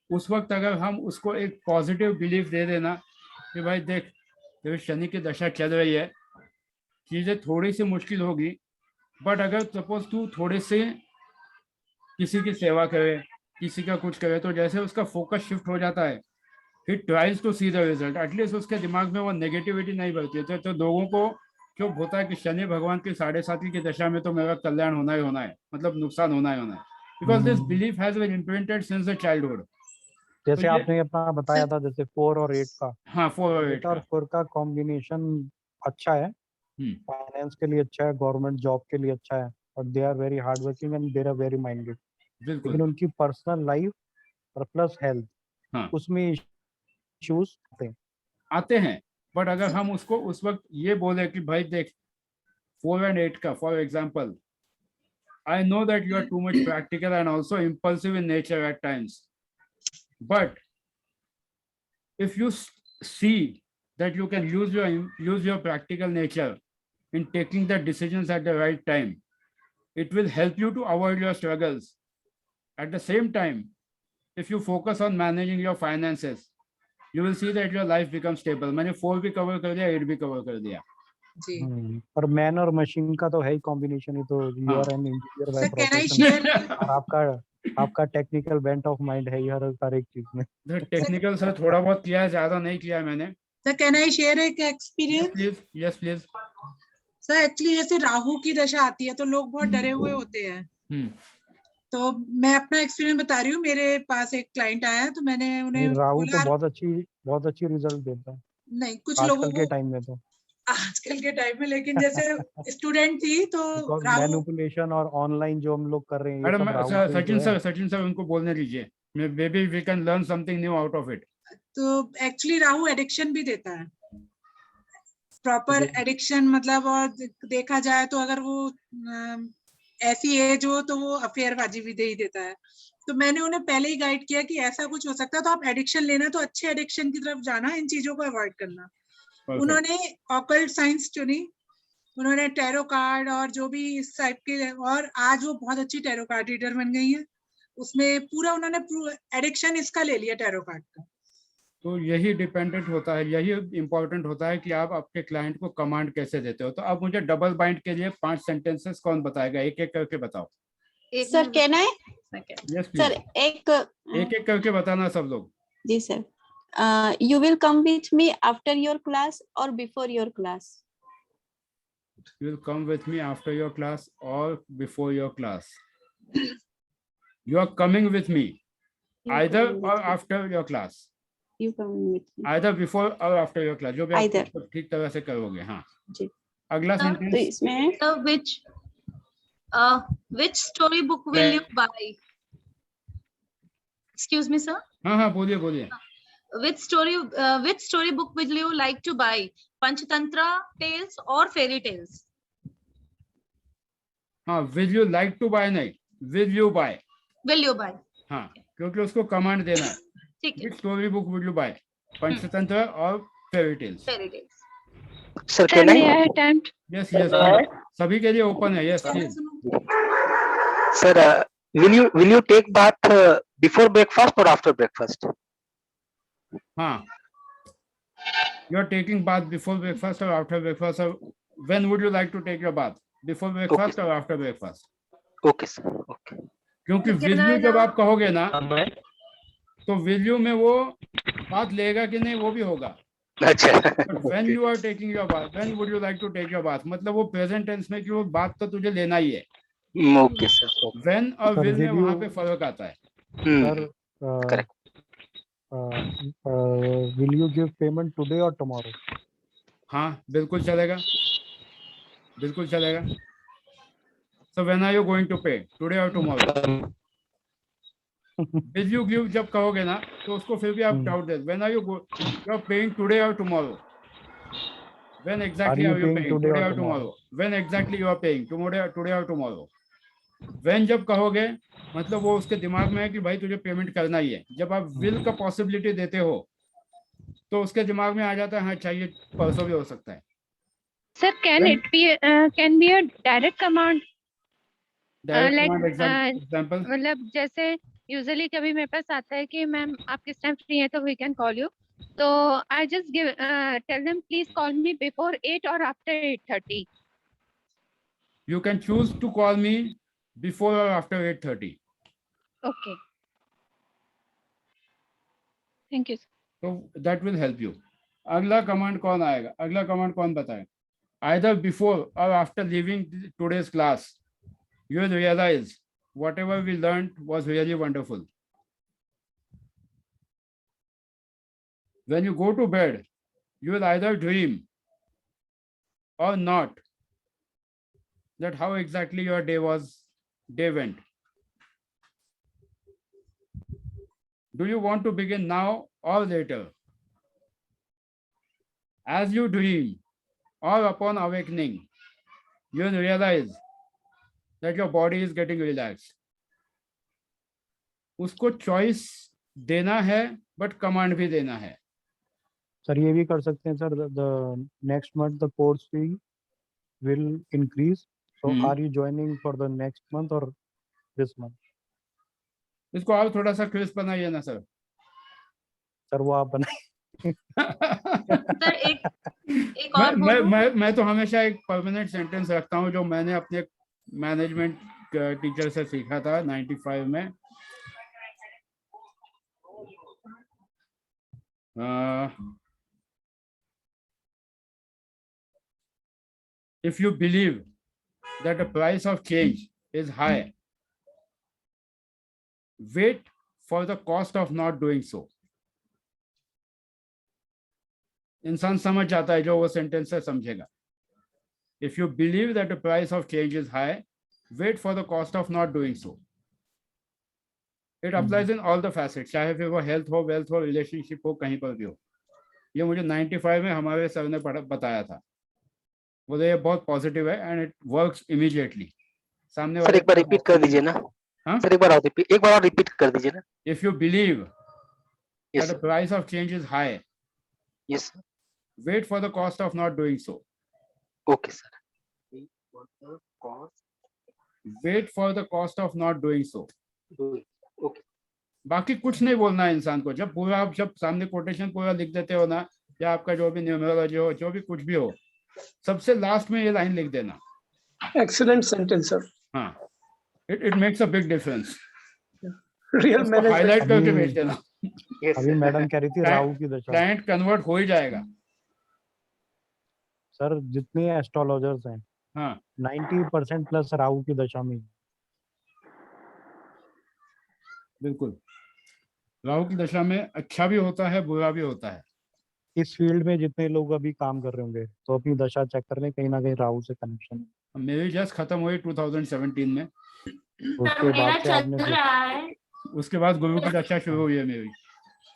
उस वक्त अगर हम उसको एक पॉजिटिव बिलीफ दे देना कि भाई देख तेरे शनि की दशा चल रही है, चीजें थोड़ी सी मुश्किल होगी, बट अगर सपोज तू थोड़े से किसी की सेवा करे, किसी का कुछ करे, तो जैसे उसका फोकस शिफ्ट हो जाता है, he tries to see the result, at least उसके दिमाग में वो नेगेटिविटी नहीं बढ़ती है। तो लोगों को क्यों होता है कि शनि भगवान की 7.5 की दशा में तो मेरा कल्याण होना ही होना है, मतलब नुकसान होना ही होना है, because this belief has been imprinted since the childhood. जैसे आपने अपना बताया था जैसे 4 और 8 का, हाँ 4 और 8 8 और 4 का कॉम्बिनेशन अच्छा है, फाइनेंस के लिए अच्छा है, गवर्नमेंट जॉब के लिए अच्छा है, और they are very hard working and they are very minded. लेकिन उनकी पर्सनल लाइफ और प्लस हेल्थ उसमें इश्यूज आते हैं। बट अगर हम उसको उस वक्त ये बोले कि भाई देख 4 and 8 का for example, I know that you are too much practical and also impulsive in nature at times, but if you see that you can use your practical nature in taking the decisions at the right time, it will help you to avoid your struggles. At the same time, if you focus on managing your finances, you will see that your life becomes stable. मैंने 4 भी cover कर दिया, 8 भी cover कर दिया जी। पर man और machine का तो है ही कॉम्बिनेशन, ही तो you are an engineer by Sir, can I profession, share- और आपका टेक्निकल बेंट ऑफ माइंड है हर एक चीज में। टेक्निकल सर थोड़ा बहुत किया है, ज्यादा नहीं किया है मैंने। Sir, can I share एक experience? Yes, please. Sir actually जैसे राहु की दशा आती है तो लोग बहुत डरे हुए होते हैं। तो मैं अपना एक्सपीरियंस बता रही हूँ, मेरे पास एक क्लाइंट आया तो मैंने उन्हें राहु बोला, तो बहुत अच्छी रिजल्ट देता है नहीं कुछ लोगों आजकल के टाइम में, तो आजकल के टाइम में, लेकिन जैसे स्टूडेंट थी तो राहु मैनिपुलेशन और ऑनलाइन जो हम लोग कर रहे हैं ये मैडम सब राहु से ही तो है। सचिन सर उनको बोलने दीजिए, maybe we can learn something new out of it. तो एक्चुअली राहु एडिक्शन भी देता है, प्रॉपर एडिक्शन मतलब, और देखा जाए तो अगर वो ऐसी एज हो तो वो अफेयरबाजी भी दे ही देता है। तो मैंने उन्हें पहले ही गाइड किया कि ऐसा कुछ हो सकता है, तो आप एडिक्शन लेना तो अच्छे एडिक्शन की तरफ जाना, इन चीजों को अवॉइड करना। उन्होंने ऑकल्ट साइंस चुनी, उन्होंने टैरो कार्ड और जो भी इस टाइप के, और आज वो बहुत अच्छी टैरो कार्ड रीडर बन गई है। उसमें पूरा उन्होंने एडिक्शन इसका ले लिया टैरो कार्ड का। तो यही डिपेंडेंट होता है, यही इम्पोर्टेंट होता है कि आप आपके क्लाइंट को कमांड कैसे देते हो। तो अब मुझे डबल बाइंड के लिए 5 सेंटेंसेस कौन बताएगा, एक एक करके बताओ। Sir can I? Yes sir एक एक करके बताना सब लोग। जी sir. You will come with me after your class or before your class? You will come with me after your class or before your class. You are coming with me either or after your class. You coming with me. Either before or after your class, जो भी Either. आप ठीक तरह से करोगे। हाँ जी। अगला तो सेंटेंस इसमें which story book will you buy? Excuse me, sir. हाँ बोलिए बोलिए। Which story book will you like to buy? Panchatantra tales or fairy tales? हाँ will you like to buy नहीं, will you buy। Will you buy? हाँ क्योंकि उसको command देना है। ठीक है। Which story book will you buy? Panchatantra और fairy tales। Fairy tales. Sir, can I? attempt? Yes, सभी के लिए ओपन है। Yes, please. Sir, will you take bath before breakfast or after breakfast? हाँ you are taking bath before breakfast or after breakfast, or when would you like to take your bath, before breakfast or after breakfast? Okay sir, okay. क्योंकि will you जब आप कहोगे ना तो will you में वो बात लेगा कि नहीं वो भी होगा। अच्छा। But when you are taking your bath, when would you like to take your bath, मतलब वो present tense में कि वो बात तो तुझे लेना ही है। Okay sir. When और Sir, will में will वहाँ you- पे फर्क आता है। Sir, correct. will you give payment today or tomorrow? हाँ बिल्कुल चलेगा, बिल्कुल चलेगा. So when are you going to pay? Today or tomorrow? Will you give जब कहोगे ना तो उसको फिर भी आप doubt they. When are you paying today or tomorrow? When exactly are you paying? Today or tomorrow? When exactly you are paying? Today or tomorrow? When जब कहोगे मतलब वो उसके दिमाग में है कि भाई तुझे पेमेंट करना ही है. जब आप will का पॉसिबिलिटी देते हो तो उसके दिमाग में आ जाता है हाँ चाहिए परसों भी हो सकता है. Sir, can it be can be a direct command? Direct like command example. मतलब जैसे यूजुअली कभी मेरे पास आता है कि मैम आप किस टाइम फ्री हैं तो वी कैन कॉल यू, तो I just give tell them please call me before 8 और after 8:30. You can choose to call me before or after 8:30. Okay. Thank you. So that will help you. अगला command कौन आएगा? अगला command कौन बताए? Either before or after leaving today's class, you will realize whatever we learned was really wonderful. When you go to bed, you will either dream or not that how exactly your day went. Do you want to begin now or later? As you dream or upon awakening, you will realize that your body is getting relaxed. उसको choice देना है but command भी देना है. Sir ये भी कर सकते हैं sir, the next month the course fee will increase, so are you joining for the next month और दिस मंथ? इसको आप थोड़ा सा क्रिस्प बनाइए ना सर. सर वो आप बनाइए. सर एक और मैं तो हमेशा एक परमानेंट सेंटेंस रखता हूँ जो मैंने अपने मैनेजमेंट टीचर से सीखा था 95 में. If you believe that the price of change is high, wait for the cost of not doing so. इंसान समझ जाता है जो वो सेंटेंस से समझेगा. If you believe that the price of change is high, wait for the cost of not doing so. It applies in all the facets, चाहे फिर वो हेल्थ हो, वेल्थ हो, रिलेशनशिप हो, कहीं पर भी हो. ये मुझे 95 में हमारे सर ने बताया था. वो ये बहुत पॉजिटिव है एंड इट वर्क्स इमीडिएटली. सामने सर एक बार रिपीट कर दीजिए ना. हाँ सर एक बार और रिपीट कर दीजिए ना. If you believe Yes, that the price of change is high, yes, wait for the cost of not doing so. okay sir. Wait for the cost of not doing so. Okay. बाकी कुछ नहीं बोलना है इंसान को. जब पूरा आप जब सामने कोटेशन पूरा लिख देते हो ना, या आपका जो भी न्यूमरोलॉजी हो, जो भी कुछ भी हो, सबसे लास्ट में ये लाइन लिख देना. Excellent sentence, sir. हाँ, it makes a big difference. Real management. Highlight करके भेज देना. अभी मैडम कह रही थी राहु की दशा. क्लाइंट कन्वर्ट हो ही जाएगा. सर जितने एस्ट्रोलॉजर्स हैं, हाँ 90% प्लस राहु की दशा में. बिल्कुल, राहु की दशा में अच्छा भी होता है, बुरा भी होता है. इस फील्ड में जितने लोग अभी काम कर रहे होंगे तो अपनी दशा चेक कर लें, कहीं ना कहीं राहु से कनेक्शन है. मेरी जस्ट खत्म हुई 2017 में. उसके बाद से आपने उसके बाद गुरु की दशा शुरू हुई है मेरी.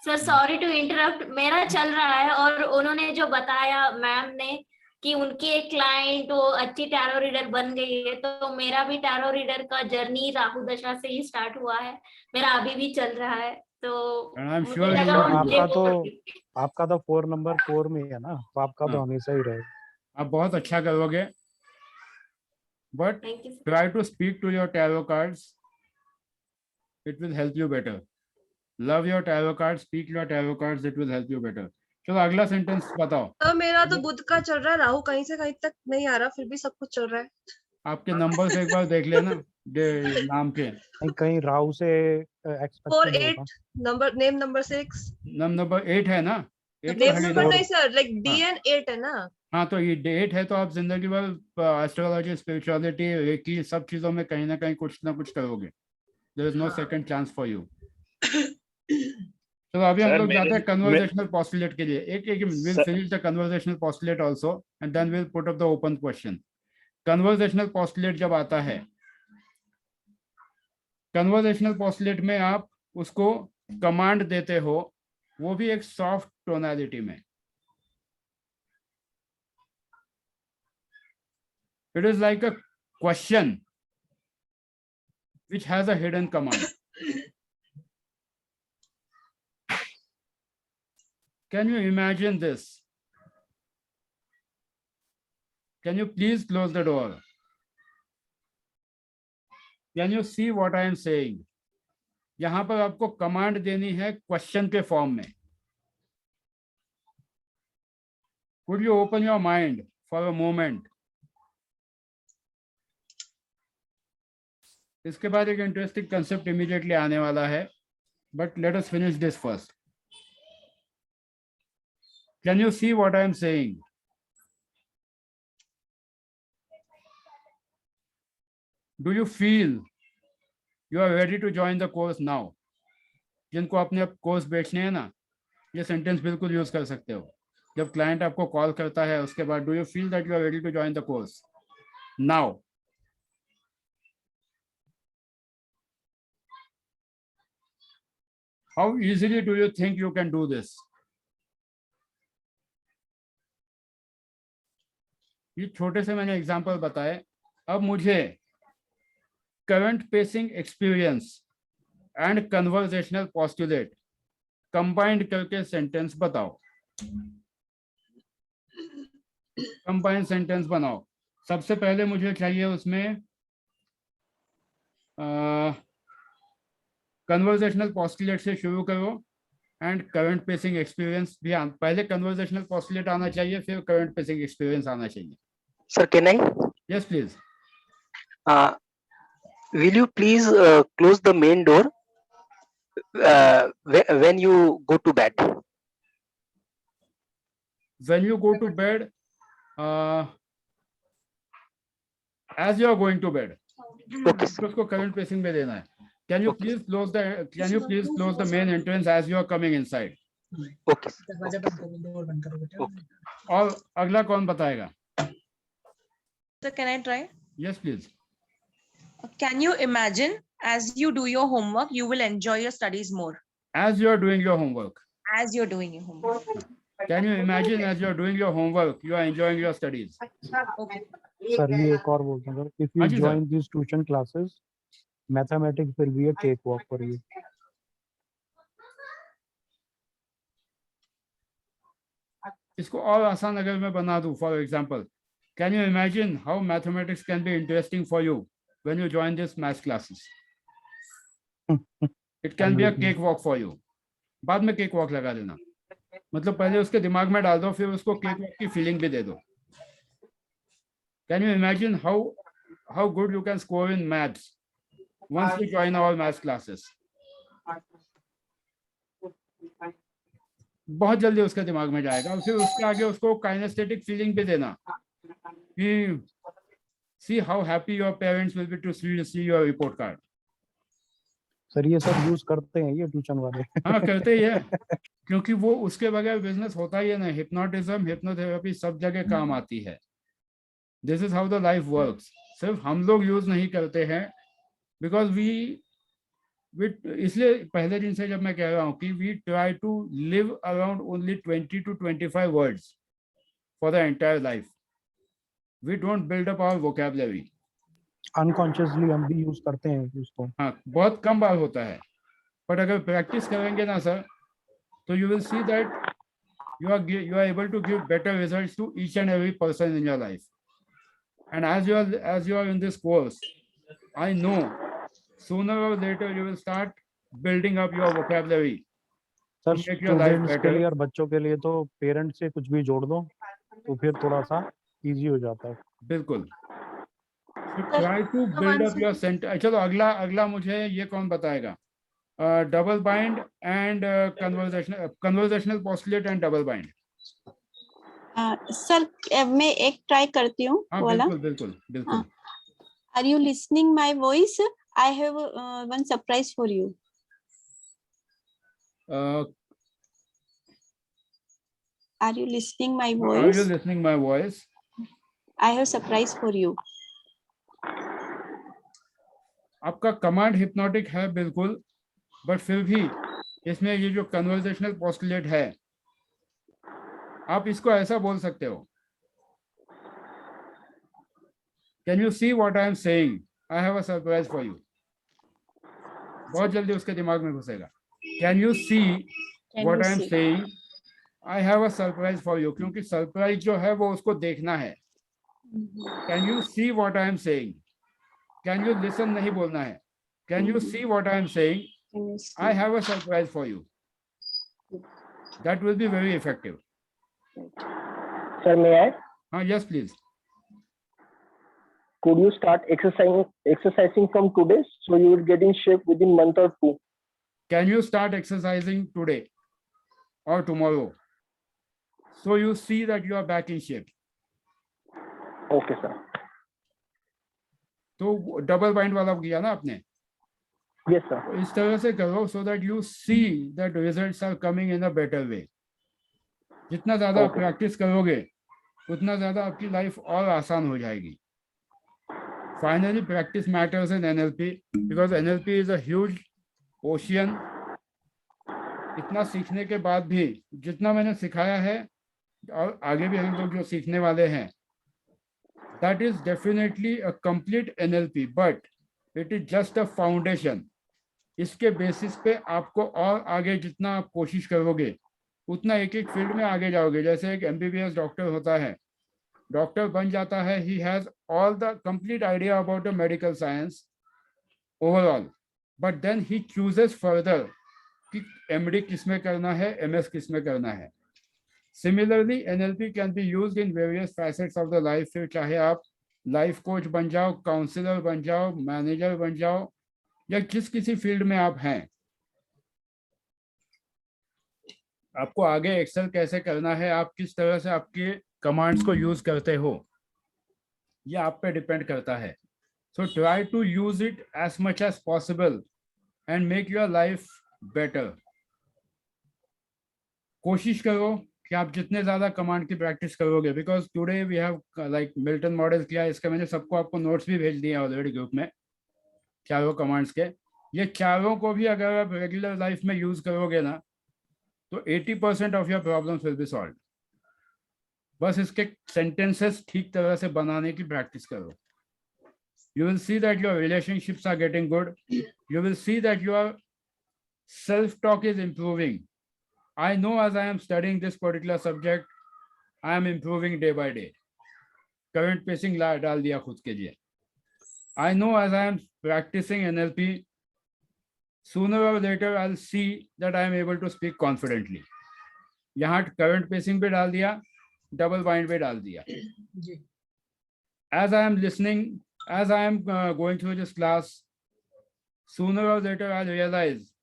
सर सॉरी टू इंटरप्ट, मेरा चल रहा है और उन्होंने जो बताया मैम ने कि उनकी एक क्लाइंट वो अच्छी टैरो रीडर बन गई है, तो मेरा भी टैरो रीडर का जर्नी राहु दशा से ही स्टार्ट हुआ है. मेरा अभी भी चल रहा है. तो मुझे लगा आपका तो 4 नंबर 4 में है ना, तो आपका तो हमेशा ही रहेगा. आप बहुत अच्छा करोगे, but try to speak to your tarot cards. It will help you better. Love your tarot cards, speak your tarot cards, it will help you better. चलो अगला सेंटेंस बताओ. तो मेरा तो बुध का चल रहा है, राहु कहीं से कहीं तक नहीं आ रहा, फिर भी सब कुछ चल रहा है. आपके नंबर से एक बार देख लेना नाम के. कहीं राहु से 4 8 नंबर, नेम नंबर 6, नंबर 8 है ना. नेम नंबर नहीं सर, लाइक DN 8 है ना. हाँ तो ये 8 है, तो आप जिंदगी भर एस्ट्रोलॉजी, स्पिरिचुअलिटी, रेकी सब चीजों में कहीं ना कहीं कुछ ना कुछ करोगे. There is no second chance for you. तो अभी हम Sir, लोग जाते हैं मेरे- कन्वर्सेशनल पोस्टुलेट के लिए. एक will Sir- finish the conversational postulate also and then will put up the open question. Conversational postulate जब आता है, कन्वर्सेशनल पोस्टुलेट में आप उसको कमांड देते हो, वो भी एक सॉफ्ट टोनालिटी में. It is like a question which has a hidden command. Can you imagine this? Can you please close the door? Can you see what I am saying? यहां पर आपको कमांड देनी है क्वेश्चन के form में. Could you open your mind for a moment? इसके बाद एक इंटरेस्टिंग कंसेप्ट इमीडिएटली आने वाला है, but let us finish this first. Can you see what I am saying? Do you feel you are ready to join the course now? जिनको अपने course बेचने हैं ना, ये सेंटेंस बिल्कुल यूज कर सकते हो. जब क्लाइंट आपको कॉल करता है उसके बाद, do you feel that you are ready to join the course now? How easily do you think you can do this? ये छोटे से मैंने एग्जांपल बताए. अब मुझे current pacing experience and conversational postulate combined करके सेंटेंस बताओ. कंबाइंड सेंटेंस बनाओ. सबसे पहले मुझे चाहिए उसमें कन्वर्सेशनल पोस्टुलेट से शुरू करो एंड करंट पेसिंग एक्सपीरियंस भी. पहले कन्वर्सेशनल पोस्टुलेट आना चाहिए, फिर करंट पेसिंग एक्सपीरियंस आना चाहिए. Sir, can I? Yes, please. Will you please close the main door when you go to bed? When you go to bed, as you are going to bed. Okay. उसको current pacing में देना है. Can you please close the main entrance as you are coming inside? Okay. और अगला कौन बताएगा? So can I try? Yes, please. Can you imagine as you do your homework, you will enjoy your studies more? As you are doing your homework. As you're doing your homework. Can you imagine as you are doing your homework, you are enjoying your studies? Okay. Sir ये एक और बोलते हैं, if you हाँ जी, sir. join these tuition classes, mathematics will be a cakewalk for you. इसको और आसान अगर मैं बना दूं, for example, can you imagine how mathematics can be interesting for you when you join this maths classes? It can be a cake walk for you. बाद में cake walk लगा देना, मतलब पहले उसके दिमाग में डाल दो, फिर उसको केक वॉक की फीलिंग भी दे दो. Can you imagine how good you can score in maths once you join our maths classes? बहुत जल्दी उसके दिमाग में जाएगा. और फिर उसके आगे उसको काइनेस्थेटिक फीलिंग भी देना कि see how happy your parents will be to see your report card. Sir ये सब यूज करते हैं ये ट्यूशन वाले. हाँ करते ही है, क्योंकि वो उसके बगैर बिजनेस होता ही है ना. हिप्नोटिज्म, हिप्नोथेरेपी सब जगह काम आती है. This is how the life works. सिर्फ हम लोग यूज नहीं करते हैं बिकॉज वी इसलिए पहले दिन से जब मैं कह रहा हूँ कि we try to live around only 20 to 25 words for the entire life. We don't build up our vocabulary. Unconsciously हम भी यूज करते हैं उसको. हाँ, बहुत कम बार होता है, बट अगर प्रैक्टिस करेंगे ना सर, तो you will see that you are able to give better results to each and every person in your life. And as you are in this course, I know sooner or later you will start building up your vocabulary. Sir students के लिए और बच्चों के लिए तो parents से कुछ भी जोड़ दो तो फिर थोड़ा सा इजी हो जाता है. बिल्कुल. Try to build up your sentence. चलो अगला मुझे ये कौन बताएगा? Double bind and conversational postulate and double bind. Sir मैं एक ट्राई करती हूँ. बिल्कुल. Are you listening my voice? I have one surprise for you. Are you listening my Are you voice? listening my voice? I have surprise for you. आपका command hypnotic है बिल्कुल, but फिर भी इसमें ये जो कन्वर्सेशनल पोस्टुलेट है, आप इसको ऐसा बोल सकते हो, can you see what I am saying, I have a surprise for you. बहुत जल्दी उसके दिमाग में घुसेगा। Can you see what I am saying, I have a surprise for you, क्योंकि सरप्राइज जो है वो उसको देखना है। Can you see what I am saying, can you listen नहीं बोलना है, can you see what I am saying, I have a surprise for you. That will be very effective. Sir, may I? Yes, please. Could you start exercising from today so you will get in shape within month or two? Can you start exercising today or tomorrow so you see that you are back in shape? Okay, sir. तो double bind वाला किया ना आपने? Yes, sir. इस तरह से करो so that you see that results are coming in a better way. जितना ज्यादा Okay. प्रैक्टिस करोगे उतना ज्यादा आपकी लाइफ और आसान हो जाएगी। Finally, practice matters in NLP because NLP is a huge ocean. इतना सीखने के बाद भी जितना मैंने सिखाया है और आगे भी हम लोग जो सीखने वाले हैं, that is definitely a complete NLP, but it is just a foundation. इसके बेसिस पे आपको और आगे जितना आप कोशिश करोगे उतना एक एक फील्ड में आगे जाओगे। जैसे एक MBBS डॉक्टर होता है, डॉक्टर बन जाता है, he has all the complete idea about the medical science overall, but then he chooses further कि MD किस में करना है, MS किस में करना है। Similarly, NLP can be used in various facets of the life. फिर चाहे आप लाइफ कोच बन जाओ, काउंसलर बन जाओ, मैनेजर बन जाओ, या जिस किसी फील्ड में आप हैं, आपको आगे एक्सेल कैसे करना है, आप किस तरह से आपके कमांड्स को यूज करते हो, ये आप पे डिपेंड करता है। So try to use it as much as possible and make your life better. कोशिश करो कि आप जितने ज्यादा कमांड की प्रैक्टिस करोगे, because today we have like Milton model किया, इसका मैंने सबको आपको नोट्स भी भेज दिए ऑलरेडी ग्रुप में, चारों कमांड्स के। ये चारों को भी अगर आप रेगुलर लाइफ में यूज करोगे ना तो 80% of your problems will be solve. बस इसके सेंटेंसेस ठीक तरह से बनाने की प्रैक्टिस करो। You will see that your relationships are getting good, you will see that your self talk is improving. I know as I am studying this particular subject, I am improving day by day. Current pacing डाल दिया खुद के लिए। I know as I am practicing NLP, sooner or later I'll see that I am able to speak confidently. यहाँ current pacing पे डाल दिया, double bind पे डाल दिया। As I am listening, as I am going through this class, sooner or later I'll realize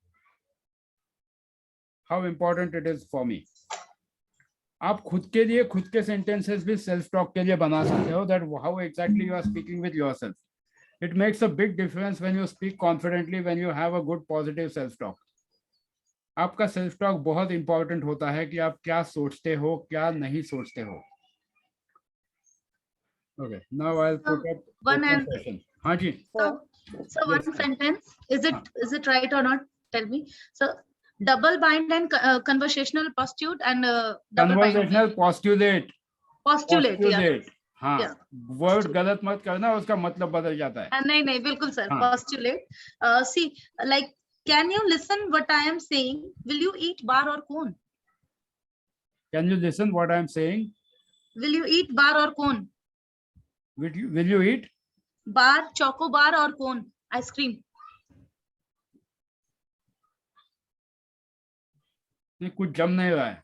how important it is for me. आप खुद के लिए खुद के sentences भी self talk के लिए बना सकते हो, that how exactly you are speaking with yourself. It makes a big difference when you speak confidently, when you have a good positive self talk. आपका self talk बहुत important होता है कि आप क्या सोचते हो, क्या नहीं सोचते हो। Okay, now I'll put up one open and session. हाँ जी। So one sentence, is it right or not? Tell me. So double bind and conversational postulate and double bind. Conversational postulate. Postulate, yeah. हाँ, Yeah. Word गलत मत करना, उसका मतलब बदल जाता है। नहीं बिल्कुल सर, हाँ. postulate. See, like, can you listen what I am saying? Will you eat bar or cone? Can you listen what I am saying? Will you eat bar or cone? Will you eat? Bar, choco bar or cone? Ice cream. नहीं, कुछ जम नहीं रहा है।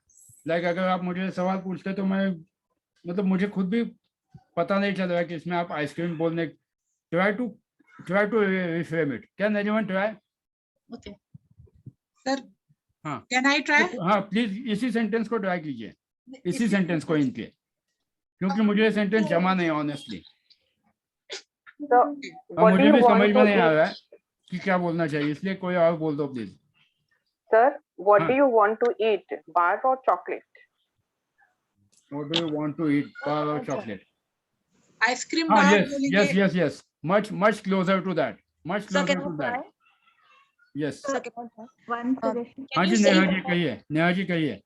Like अगर आप मुझे सवाल पूछते तो मैं मतलब मुझे खुद भी पता नहीं चल रहा कि इसमें आप आइसक्रीम बोलने। try to reframe it. Can anyone try? Okay. Sir, हाँ, can I try? हाँ प्लीज इसी सेंटेंस को ट्राई कीजिए, इसी सेंटेंस को इनके, क्योंकि मुझे ये सेंटेंस जमा नहीं ऑनेस्टली। मुझे भी समझ में नहीं आ रहा है कि क्या बोलना चाहिए, इसलिए कोई और बोल दो please. Sir, what Huh. do you want to eat? Bar or chocolate? What do you want to eat? Bar or chocolate? Ice cream Ah, bar yes, yes, yes, yes. Much closer to that. Much Sir, closer can to that. Yes. Sir, can One suggestion. हाँ you ji say Neha ji कहिए, नेहा जी कहिए.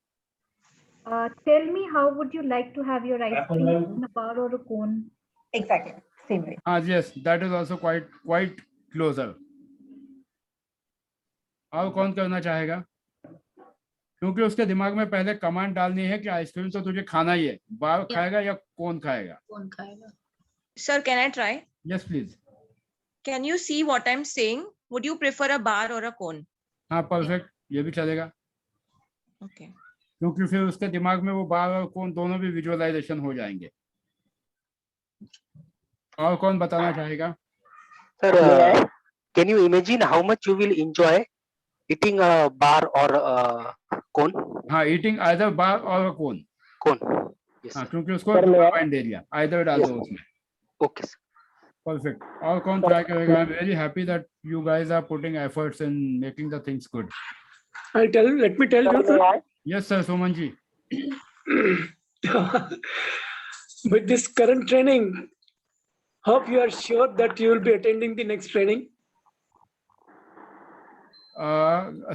Tell me, how would you like to have your ice cream, in a bar or a cone? Exactly. Same way. हाँ yes, that is also quite closer. और कौन करना चाहेगा? क्योंकि उसके दिमाग में पहले कमांड डालनी है कि आइसक्रीम तो तुझे खाना ही है, बार खाएगा या कौन खाएगा? कौन खाएगा? Sir, can I try? Yes please. Can you see what I'm saying? Would you prefer a bar or a cone? हाँ परफेक्ट, ये भी चलेगा. Okay. क्योंकि फिर उसके दिमाग में वो बार और कौन दोनों भी विजुअलाइजेशन हो जाएंगे. और कौन बताना चाहेगा? Sir, can you imagine how much you will enjoy eating a bar or a cone? हाँ, eating either bar or a cone. Cone. Yes. हाँ, क्योंकि उसको Sir, may I? कमांड दे दिया. Either डाल Yes. दो उसमें. Okay, sir. Perfect. और कौन ट्राई करेगा? I'm very happy that you guys are putting efforts in making the things good. Let me tell you, sir. Yes sir, Suman ji. With this current training, hope you are sure that you will be attending the next training.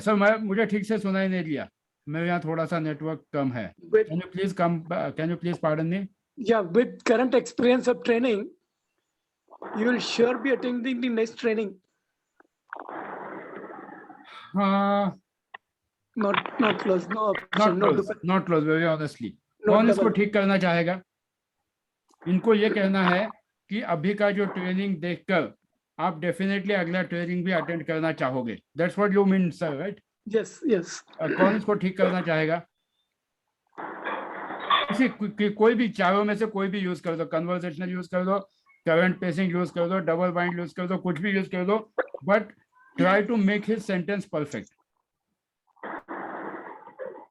Sir मुझे ठीक से सुनाई नहीं दिया. मेरे यहाँ थोड़ा सा नेटवर्क कम है. Can you please pardon me? Yeah, with current experience of training, you will sure be attending the next training. Not close, no option, Not close, very honestly. Not कौन इसको double. ठीक करना चाहेगा? इनको ये कहना है कि अभी का जो ट्रेनिंग देखकर आप डेफिनेटली अगला ट्रेनिंग भी अटेंड करना चाहोगे. That's what you mean, sir, right? Yes, yes. कौन इसको ठीक करना चाहेगा? कोई भी चारों में से कोई भी यूज कर दो. कन्वर्सेशनल यूज कर दो, करंट पेसिंग यूज कर दो, डबल बाइंड यूज कर दो, कुछ भी यूज कर दो, but try to make his sentence perfect.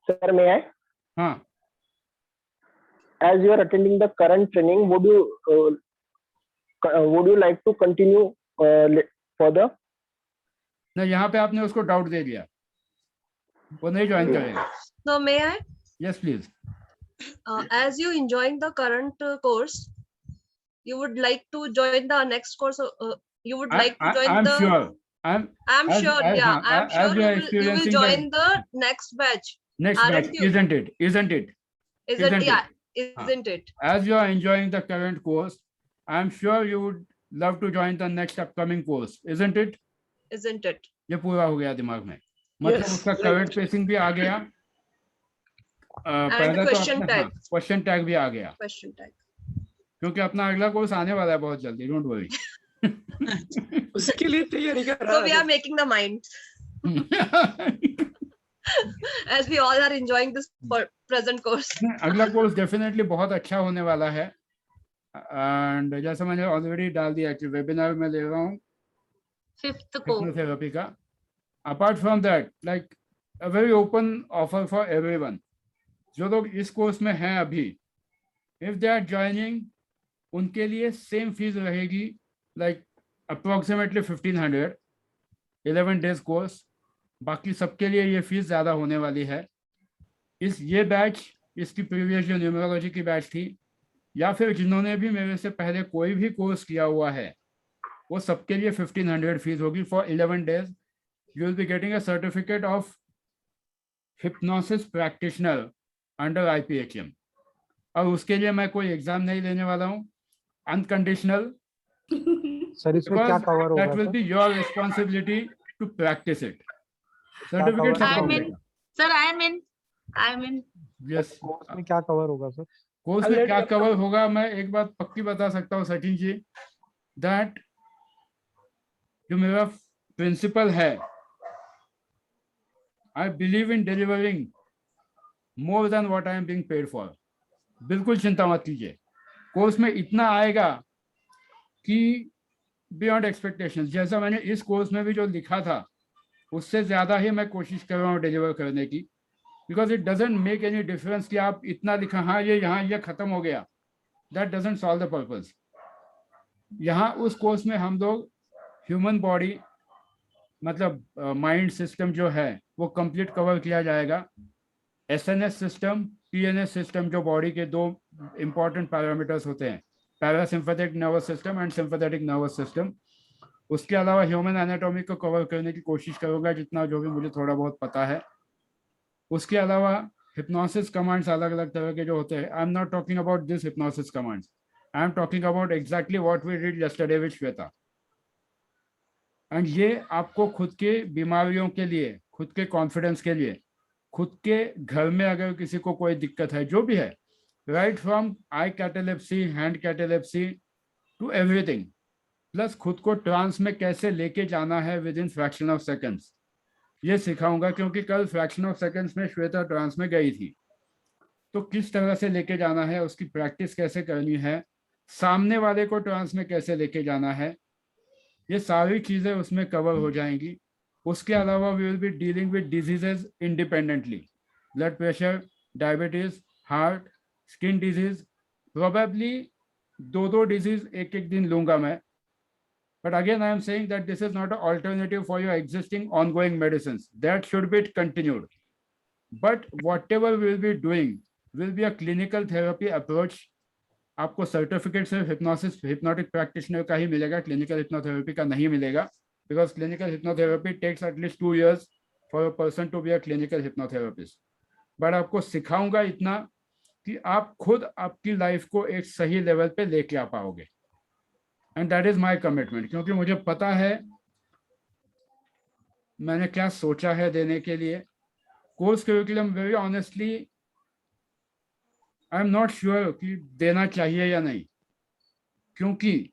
Sir, may I? हाँ. As you are attending the current training, would you like to continue further? ना यहाँ पे आपने उसको डाउट दे दिया, वो नहीं ज्वाइन करेगा. So may I? Yes, please. As you enjoying the current course, you would like to join the next course. You would like to join I'm the. sure. I'm sure. Yeah, I'm as sure you are you will experiencing join the next batch. next aren't batch, you? isn't it? Isn't it? Isn't it? As you are enjoying the current course, I'm sure you would love to join the next upcoming course, isn't it? Isn't it? ये पूरा हो गया दिमाग में. मतलब Yes, उसका right. Current pacing भी आ गया. पहले तो question tag. क्वेश्चन टैग भी आ गया, Question tag. क्योंकि अपना अगला कोर्स आने वाला है बहुत जल्दी. Don't worry. उसके लिए तैयारी कर रहा So we are making the mind. As we all are enjoying this present course. अगला कोर्स डेफिनेटली बहुत अच्छा होने वाला है. एंड जैसे मैंने ऑलरेडी डाल दिया कि वेबिनार में ले रहा हूँ 5th को. hypnotherapy का. Apart from that, like a very open offer for everyone. जो लोग इस कोर्स में हैं अभी, if they are joining, उनके लिए सेम फीस रहेगी, like approximately 1500, 11 days कोर्स. बाकी सबके लिए ये फीस ज्यादा होने वाली है. ये बैच इसकी प्रीवियस जो न्यूमरोलॉजी की बैच थी, या फिर जिन्होंने भी मेरे से पहले कोई भी कोर्स किया हुआ है, वो सबके लिए 1500 फीस होगी for 11 days. You will be getting a certificate of hypnosis practitioner under IPHM. और उसके लिए मैं कोई एग्जाम नहीं देने वाला हूँ, अनकंडीशनल. सर इसमें क्या कवर होगा? That will be your responsibility to practice it. Certificate सबको मिलेगा. Sir, I am in. Yes. Course में क्या कवर होगा सर? कोर्स में क्या कवर होगा, मैं एक बात पक्की बता सकता हूँ सचिन जी, दैट जो मेरा प्रिंसिपल है, I believe in delivering more than what I am being paid for. बिल्कुल चिंता मत कीजिए. कोर्स में इतना आएगा कि बियॉन्ड एक्सपेक्टेशन. जैसा मैंने इस कोर्स में भी जो लिखा था, उससे ज्यादा ही मैं कोशिश कर रहा हूँ डिलीवर करने की. Because it doesn't make any difference कि आप इतना लिखा, हाँ ये यहाँ ये खत्म हो गया. That doesn't solve the purpose. यहाँ उस कोर्स में हम लोग ह्यूमन बॉडी, मतलब माइंड सिस्टम जो है वो कंप्लीट कवर किया जाएगा। एसएनएस सिस्टम, पीएनएस सिस्टम, जो बॉडी के दो इंपॉर्टेंट पैरामीटर्स होते हैं, parasympathetic nervous system and sympathetic nervous system. उसके अलावा ह्यूमन एनाटॉमी को कवर करने की कोशिश करूंगा जितना जो भी मुझे थोड़ा बहुत पता है। उसके अलावा हिप्नोसिस कमांड्स अलग अलग तरह के जो होते हैं, I am not talking about this hypnosis commands, I am talking about exactly what we did yesterday with Shweta. And ये आपको खुद के बीमारियों के लिए, खुद के कॉन्फिडेंस के लिए, खुद के घर में अगर किसी को कोई दिक्कत है, जो भी है, right from eye catalepsy, hand catalepsy to everything, plus खुद को ट्रांस में कैसे लेके जाना है within fraction of seconds, ये सिखाऊंगा। क्योंकि कल फ्रैक्शन ऑफ सेकेंड्स में श्वेता ट्रांस में गई थी, तो किस तरह से लेके जाना है, उसकी प्रैक्टिस कैसे करनी है, सामने वाले को ट्रांस में कैसे लेके जाना है, ये सारी चीजें उसमें कवर हो जाएंगी। उसके अलावा we will be dealing with diseases independently, blood pressure, diabetes, heart, skin disease, probably दो डिजीज एक एक दिन लूंगा मैं। But again, I am saying that this is not an alternative for your existing ongoing medicines. That should be continued. But whatever we will be doing will be a clinical therapy approach. आपको certificate सिर्फ hypnotic practitioner का ही मिलेगा, clinical hypnotherapy का नहीं मिलेगा, because clinical hypnotherapy takes at least 2 years for a person to be a clinical hypnotherapist. But आपको सिखाऊंगा इतना कि आप खुद आपकी लाइफ को एक सही लेवल पे लेके आ पाओगे, and that is my commitment. क्योंकि मुझे पता है मैंने क्या सोचा है देने के लिए। Course curriculum very honestly I am not sure कि देना चाहिए या नहीं, क्योंकि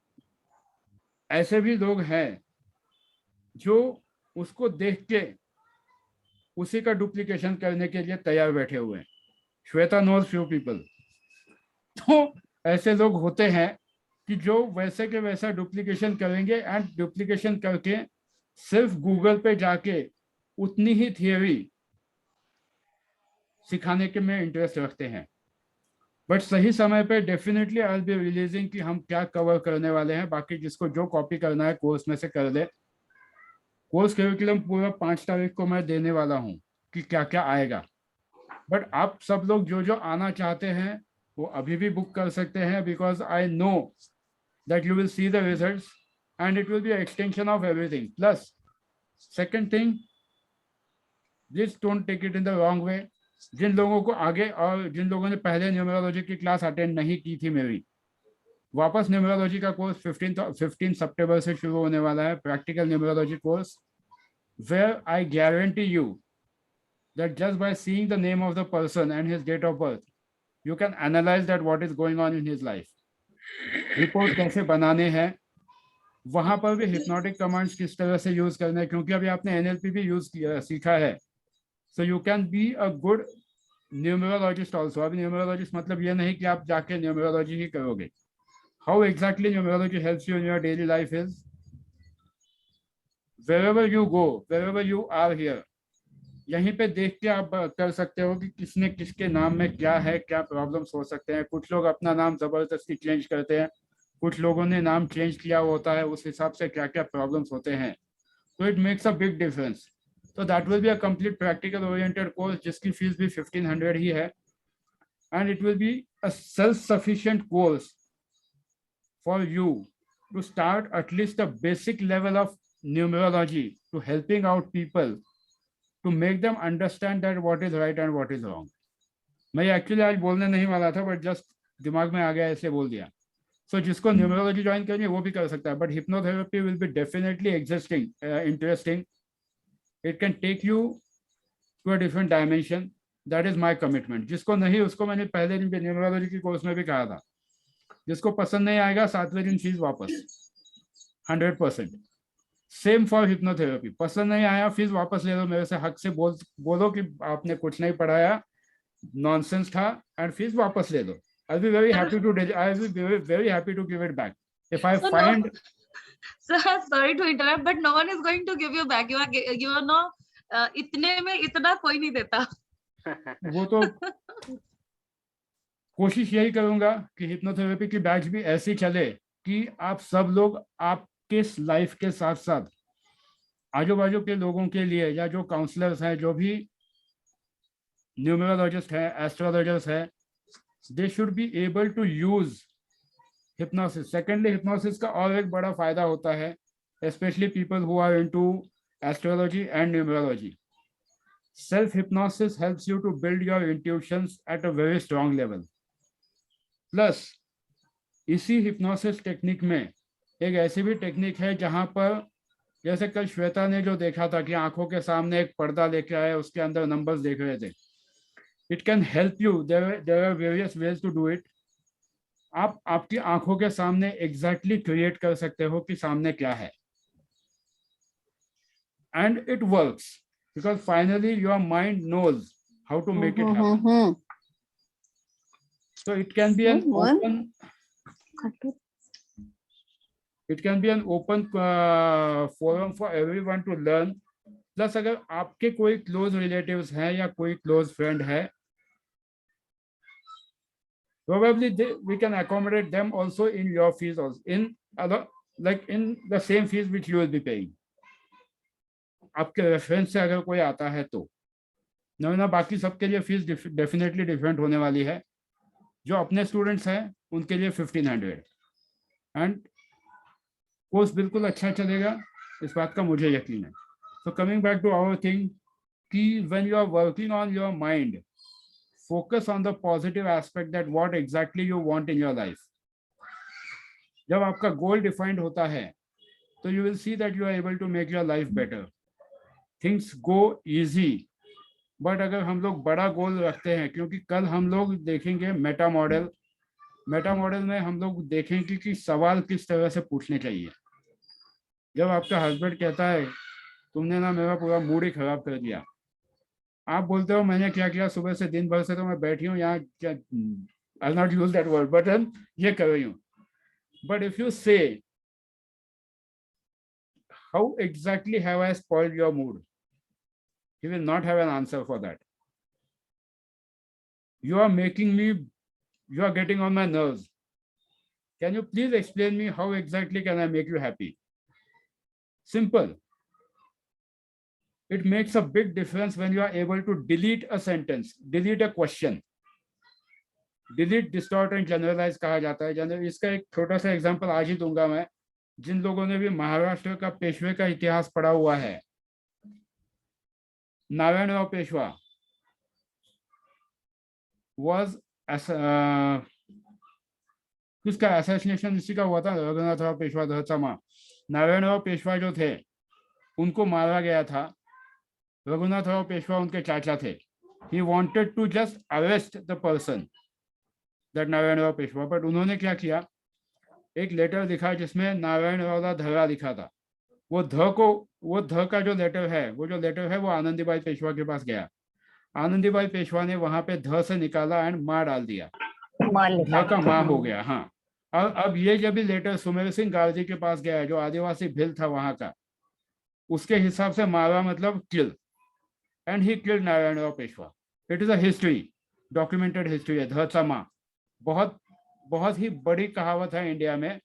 ऐसे भी लोग हैं जो उसको देख के उसी का डुप्लीकेशन करने के लिए तैयार बैठे हुए हैं। Shweta knows few people. तो ऐसे लोग होते हैं कि जो वैसे के वैसा डुप्लीकेशन करेंगे, एंड डुप्लीकेशन करके सिर्फ गूगल पे जाके उतनी ही थियोरी सिखाने के में इंटरेस्ट रखते हैं। बट सही समय पे definitely I will be releasing कि हम क्या कवर करने वाले हैं। बाकी जिसको जो कॉपी करना है कोर्स में से कर ले। कोर्स करिकुलम पूरा 5 तारीख को मैं देने वाला हूँ कि क्या क्या आएगा। बट आप सब लोग जो जो आना चाहते हैं वो अभी भी बुक कर सकते हैं, because I know that you will see the results and it will be an extension of everything. Plus, second thing, please don't take it in the wrong way. जिन लोगों को आगे और जिन लोगों ने पहले न्यूमरोलॉजी की क्लास अटेंड नहीं की थी मेरी, वापस न्यूमरोलॉजी का कोर्स 15 सितंबर से शुरू होने वाला है, practical numerology course, where I guarantee you that just by seeing the name of the person and his date of birth, you can analyze that what is going on in his life. Report कैसे बनाने हैं, वहां पर भी hypnotic commands किस तरह से use करना है, क्योंकि अभी आपने एनएलपी भी यूज किया सीखा है, so you can be a good numerologist also. अभी न्यूमरोलॉजिस्ट मतलब ये नहीं कि आप जाके न्यूमरोलॉजी ही करोगे। How exactly numerology helps you in your daily life is wherever you go, wherever you are here, यहीं पे देख के आप कर सकते हो कि किसने किसके नाम में क्या है, क्या प्रॉब्लम्स हो सकते हैं। कुछ लोग अपना नाम जबरदस्ती चेंज करते हैं, कुछ लोगों ने नाम चेंज किया होता है, उस हिसाब से क्या क्या प्रॉब्लम्स होते हैं। तो it makes a big difference. तो that will be a complete practical oriented course जिसकी फीस भी 1500 ही है, and it will be a self sufficient course for you to start at least a basic level of numerology, to helping out people to make them understand that what is right and what is wrong. मैं actually आज बोलने नहीं वाला था, but just दिमाग में आ गया, ऐसे बोल दिया। सो जिसको न्यूमरोलॉजी ज्वाइन करनी है वो भी कर सकता है, but hypnotherapy will be definitely existing interesting. It can take you to a different dimension. That is my commitment. जिसको नहीं, उसको मैंने पहले दिन न्यूमरोलॉजी की कोर्स में भी कहा था, जिसको पसंद नहीं आएगा 7वें दिन फीस वापस 100%। Same for hypnotherapy. पसंद नहीं आया फीस वापस ले लो, मेरे से हक से बोलो कि आपने कुछ नहीं पढ़ाया, नॉनसेंस था, एंड फीस वापस ले लो। I'll be very happy to very happy to give it back if I find. Sir, sorry to interrupt, but no one is going to give you back. You are no इतने में इतना कोई नहीं देता। वो तो कोशिश यही करूंगा कि हिप्नोथेरेपी की बैच भी ऐसी चले कि आप सब लोग आपके लाइफ के साथ साथ आजू बाजू के लोगों के लिए या जो काउंसलर्स हैं, जो भी न्यूमरोलॉजिस्ट हैं, एस्ट्रोलॉजर्स हैं, they should be able to use hypnosis. Secondly, hypnosis का और एक बड़ा फायदा होता है, especially people who are into astrology and numerology. Self-hypnosis helps you to build your intuitions at a very strong level. Plus, इसी hypnosis technique में एक ऐसी भी टेक्निक है जहां पर, जैसे कल श्वेता ने जो देखा था कि आंखों के सामने एक पर्दा लेके आए, उसके अंदर नंबर्स देख रहे थे. It can help you. There are various ways to do it. आप आपकी आंखों के सामने exactly create कर सकते हो कि सामने क्या है. And it works because finally your mind knows how to make it happen. So it can be an open, it can be an open forum for everyone to learn. Plus अगर आपके कोई close relatives हैं या कोई close friend है, probably we can accommodate them also in your fees, also in other, like in the same fees which you will be paying. आपके reference से अगर कोई आता है तो ना, बाकी सबके लिए फीस डेफिनेटली डिफरेंट होने वाली है. जो अपने स्टूडेंट्स हैं उनके लिए 1500 एंड कोर्स बिल्कुल अच्छा चलेगा, इस बात का मुझे यकीन है. So coming back to our thing कि when you are working on your mind, focus on the positive aspect that what exactly you want in your life. जब आपका गोल डिफाइंड होता है तो you will see that you are able to make your life better. Things go easy. But अगर हम लोग बड़ा गोल रखते हैं, क्योंकि कल हम लोग देखेंगे मेटा मॉडल में हम लोग देखेंगे कि सवाल किस तरह से पूछने चाहिए. जब आपका हस्बैंड कहता है तुमने ना मेरा पूरा मूड ही खराब कर दिया, आप बोलते हो मैंने क्या किया, सुबह से दिन भर से तो मैं बैठी हूँ यहाँ, I not use that word but ये कर रही हूँ. But if you say how exactly have I spoiled your mood, he will not have an answer for that. You are making me, you are getting on my nerves. Can you please explain me how exactly can I make you happy? Simple. It makes a big difference when you are able to delete a sentence, delete a question. Delete, distort and generalize कहा जाता है. इसका एक छोटा सा example आज ही दूंगा मैं. जिन लोगों ने भी महाराष्ट्र का पेशवे का इतिहास पढ़ा हुआ है, नारायणराव पेशवा was किसका असैसिनेशन इसी का हुआ था, रघुनाथराव पेशवा दहचमा. नारायणराव पेशवा जो थे उनको मारा गया था. रघुनाथराव पेशवा उनके चाचा थे. He wanted to just arrest the person, that Narayanrao Peshwa, but उन्होंने क्या किया, एक लेटर लिखा जिसमें नारायणराव धरा लिखा था. वो ध का जो लेटर है वो आनंदीबाई पेशवा के पास गया. आनंदीबाई पेशवा ने वहां पे ध से निकाला एंड माँ डाल दिया, ध का माँ हो गया. हाँ, और अब ये जब भी लेटर सुमेर सिंह गार्जी के पास गया है, जो आदिवासी भिल था वहां का, उसके हिसाब से मारा मतलब kill, and he killed Narayanrao Peshwa. It is a history, documented history है. ध चा माँ बहुत ही बड़ी कहावत है इंडिया में,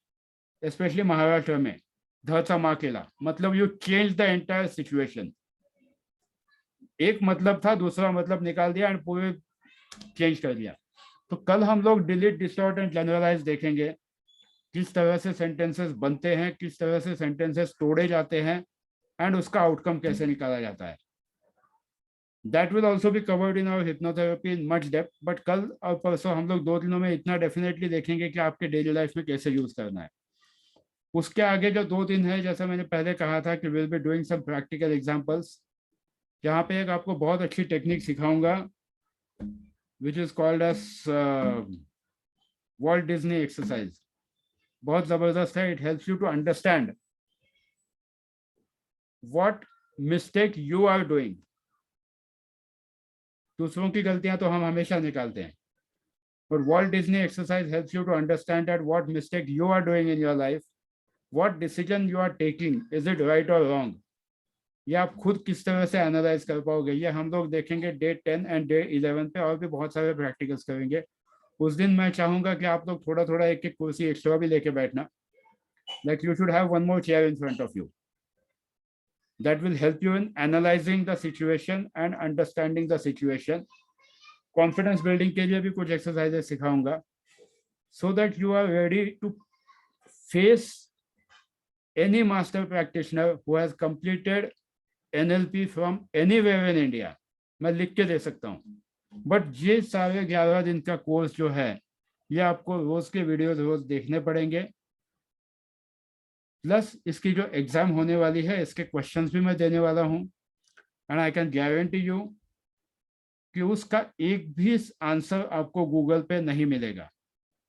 स्पेशली महाराष्ट्र में. ध चा माँ केला मतलब you change the entire situation. एक मतलब था, दूसरा मतलब निकाल दिया एंड पूरे चेंज कर दिया. तो कल हम लोग डिलीट, डिस्टॉर्ट एंड जनरलाइज देखेंगे, किस तरह से सेंटेंसेस बनते हैं, किस तरह से सेंटेंसेस तोड़े जाते हैं एंड उसका आउटकम कैसे निकाला जाता है. That will also be covered in our hypnotherapy in much depth. But कल और परसों हम लोग 2 दिनों में इतना डेफिनेटली देखेंगे कि आपके डेली लाइफ में कैसे यूज करना है. उसके आगे जो 2 दिन है, जैसा मैंने पहले कहा था कि will be doing some practical examples, जहाँ पे एक आपको बहुत अच्छी टेक्निक सिखाऊंगा which is called as Walt Disney exercise. बहुत जबरदस्त है. It helps you to understand what mistake you are doing. दूसरों की गलतियां तो हम हमेशा निकालते हैं, but Walt Disney exercise helps you to understand that what mistake you are doing in your life, what decision you are taking, is it right or wrong. ये आप खुद किस तरह से एनालाइज कर पाओगे, ये हम लोग देखेंगे डे 10 एंड डे 11 पे, और भी बहुत सारे प्रैक्टिकल्स करेंगे. उस दिन मैं चाहूंगा कि आप लोग थोड़ा थोड़ा एक कुर्सी एक्स्ट्रा भी लेके बैठना. Like you should have 1 more chair in front of you. that will help you in analyzing the situation and understanding the situation. Confidence building के लिए भी कुछ exercises सिखाऊंगा, so that you are ready to face any master practitioner who has completed NLP from anywhere in India. मैं लिख के दे सकता हूँ, बट ये सारे 11 दिन का कोर्स जो है ये आपको रोज के वीडियोस रोज देखने पड़ेंगे, प्लस इसकी जो एग्जाम होने वाली है इसके क्वेश्चंस भी मैं देने वाला हूँ, and I can guarantee you कि उसका एक भी आंसर आपको गूगल पे नहीं मिलेगा।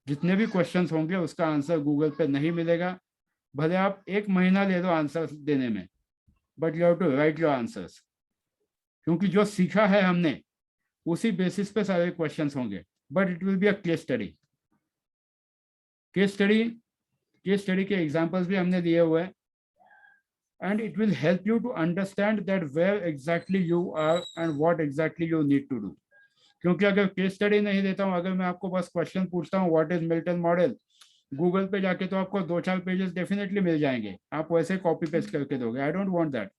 जितने भी क्वेश्चंस होंगे उसका आंसर गूगल पे नहीं मिलेगा, भले आप 1 महीना ले दो आंसर देने में, but you have to write your answers, क्योंकि जो सीखा है हमने उसी बेसिस पे सारे क्वेश्चंस होंगे, but it will be a case study. Case study के एग्जांपल्स भी हमने दिए हुए हैं, and it will help you to understand that where exactly you are and what exactly you need to do. क्योंकि अगर केस स्टडी नहीं देता हूँ, अगर मैं आपको बस क्वेश्चन पूछता हूँ what is Milton model, Google पे जाके तो आपको 2-4 पेजेस डेफिनेटली मिल जाएंगे, आप वैसे कॉपी पेस्ट करके दोगे। I don't want that,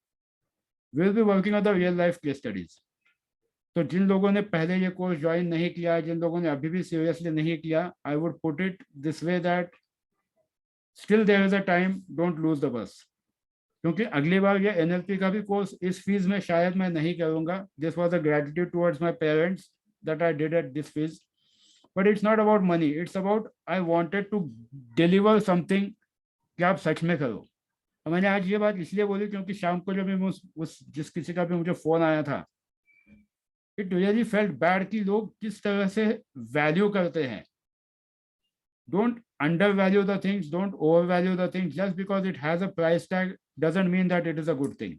we will be working on the real life case studies. तो जिन लोगों ने पहले ये कोर्स ज्वाइन नहीं किया, जिन लोगों ने अभी भी सीरियसली नहीं किया, I would put it this way that still there is a time, don't lose the bus. क्योंकि अगली बार ये NLP का भी कोर्स इस फीस में शायद मैं नहीं करूंगा। This was a gratitude towards my parents that I did at this fees, but it's not about money, it's about I wanted to deliver something कि आप सच में करो। और मैंने आज ये बात इसलिए बोली क्योंकि शाम को जब मैं उस जिस किसी का भी मुझे फोन आया था, इट रियली फेल्ट बैड कि लोग किस तरह से वैल्यू करते हैं। Don't undervalue the things, don't overvalue the things. Just because it has a price tag doesn't mean that it is a good thing.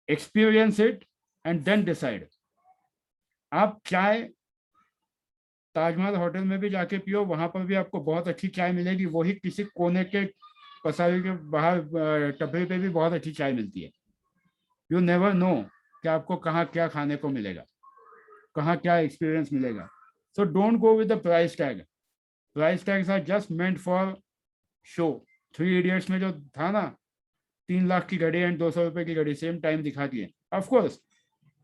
Experience it and then decide. आप चाय Taj Mahal hotel में भी जाके पियो, वहां पर भी आपको बहुत अच्छी चाय मिलेगी, वही किसी कोने के पसारी के बाहर टपरी पे भी बहुत अच्छी चाय मिलती है। You never know कि आपको कहाँ क्या खाने को मिलेगा, कहाँ क्या एक्सपीरियंस मिलेगा। So don't go with the price tag. Price tags are just meant for show. 3 idiots में जो था ना, 3 लाख की घड़ी एंड 200 रुपए की घड़ी सेम टाइम दिखा दिए। ऑफ कोर्स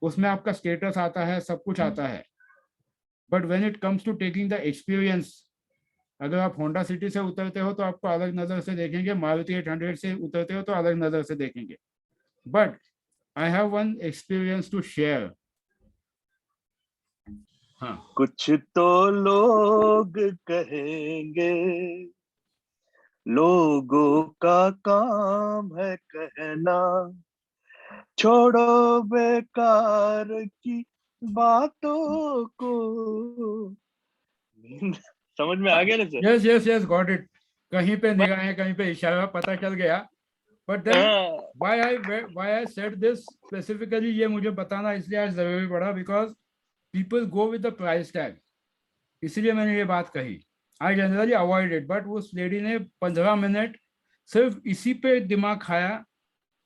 उसमें आपका स्टेटस आता है, सब कुछ आता है, but when it comes to taking the experience, अगर आप होंडा सिटी से उतरते हो तो आपको अलग नजर से देखेंगे, मारुति 800 से उतरते हो तो अलग नजर से देखेंगे। But I have one experience to share. हाँ, कुछ तो लोग कहेंगे, लोगों का काम है कहना, छोड़ो बेकार की बातों को। समझ में आ गया ना sir? Yes yes yes, got it. कहीं पे निगाहें, कहीं पे इशारा पता चल गया। But then why I said this specifically, ये मुझे बताना इसलिए आज जरूरी पड़ा because people go with the price tag, इसलिए मैंने ये बात कही। I generally avoid it, but उस लेडी ने 15 मिनट सिर्फ इसी पे दिमाग खाया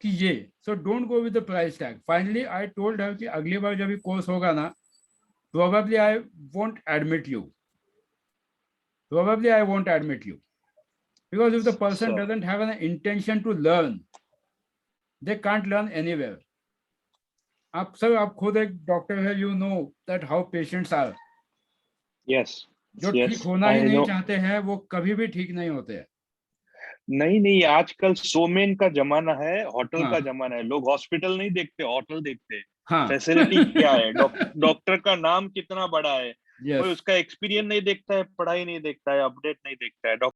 कि ये, so don't go with the price tag. Finally I told her कि अगली बार जब ये कोर्स होगा ना, probably I won't admit you, because if the person doesn't have an intention to learn, they can't learn anywhere. आप sir, आप खुद एक डॉक्टर है, you know that how patients are. Yes. जो ठीक होना ही नहीं चाहते हैं वो कभी भी ठीक नहीं होते हैं। नहीं, आजकल सोमेन का जमाना है, होटल का जमाना है। लोग हॉस्पिटल नहीं देखते, होटल देखते हैं। हाँ। फैसिलिटी क्या है, डॉक्टर का नाम कितना बड़ा है, Yes. कोई उसका एक्सपीरियंस नहीं देखता है, पढ़ाई नहीं देखता है, अपडेट नहीं देखता है।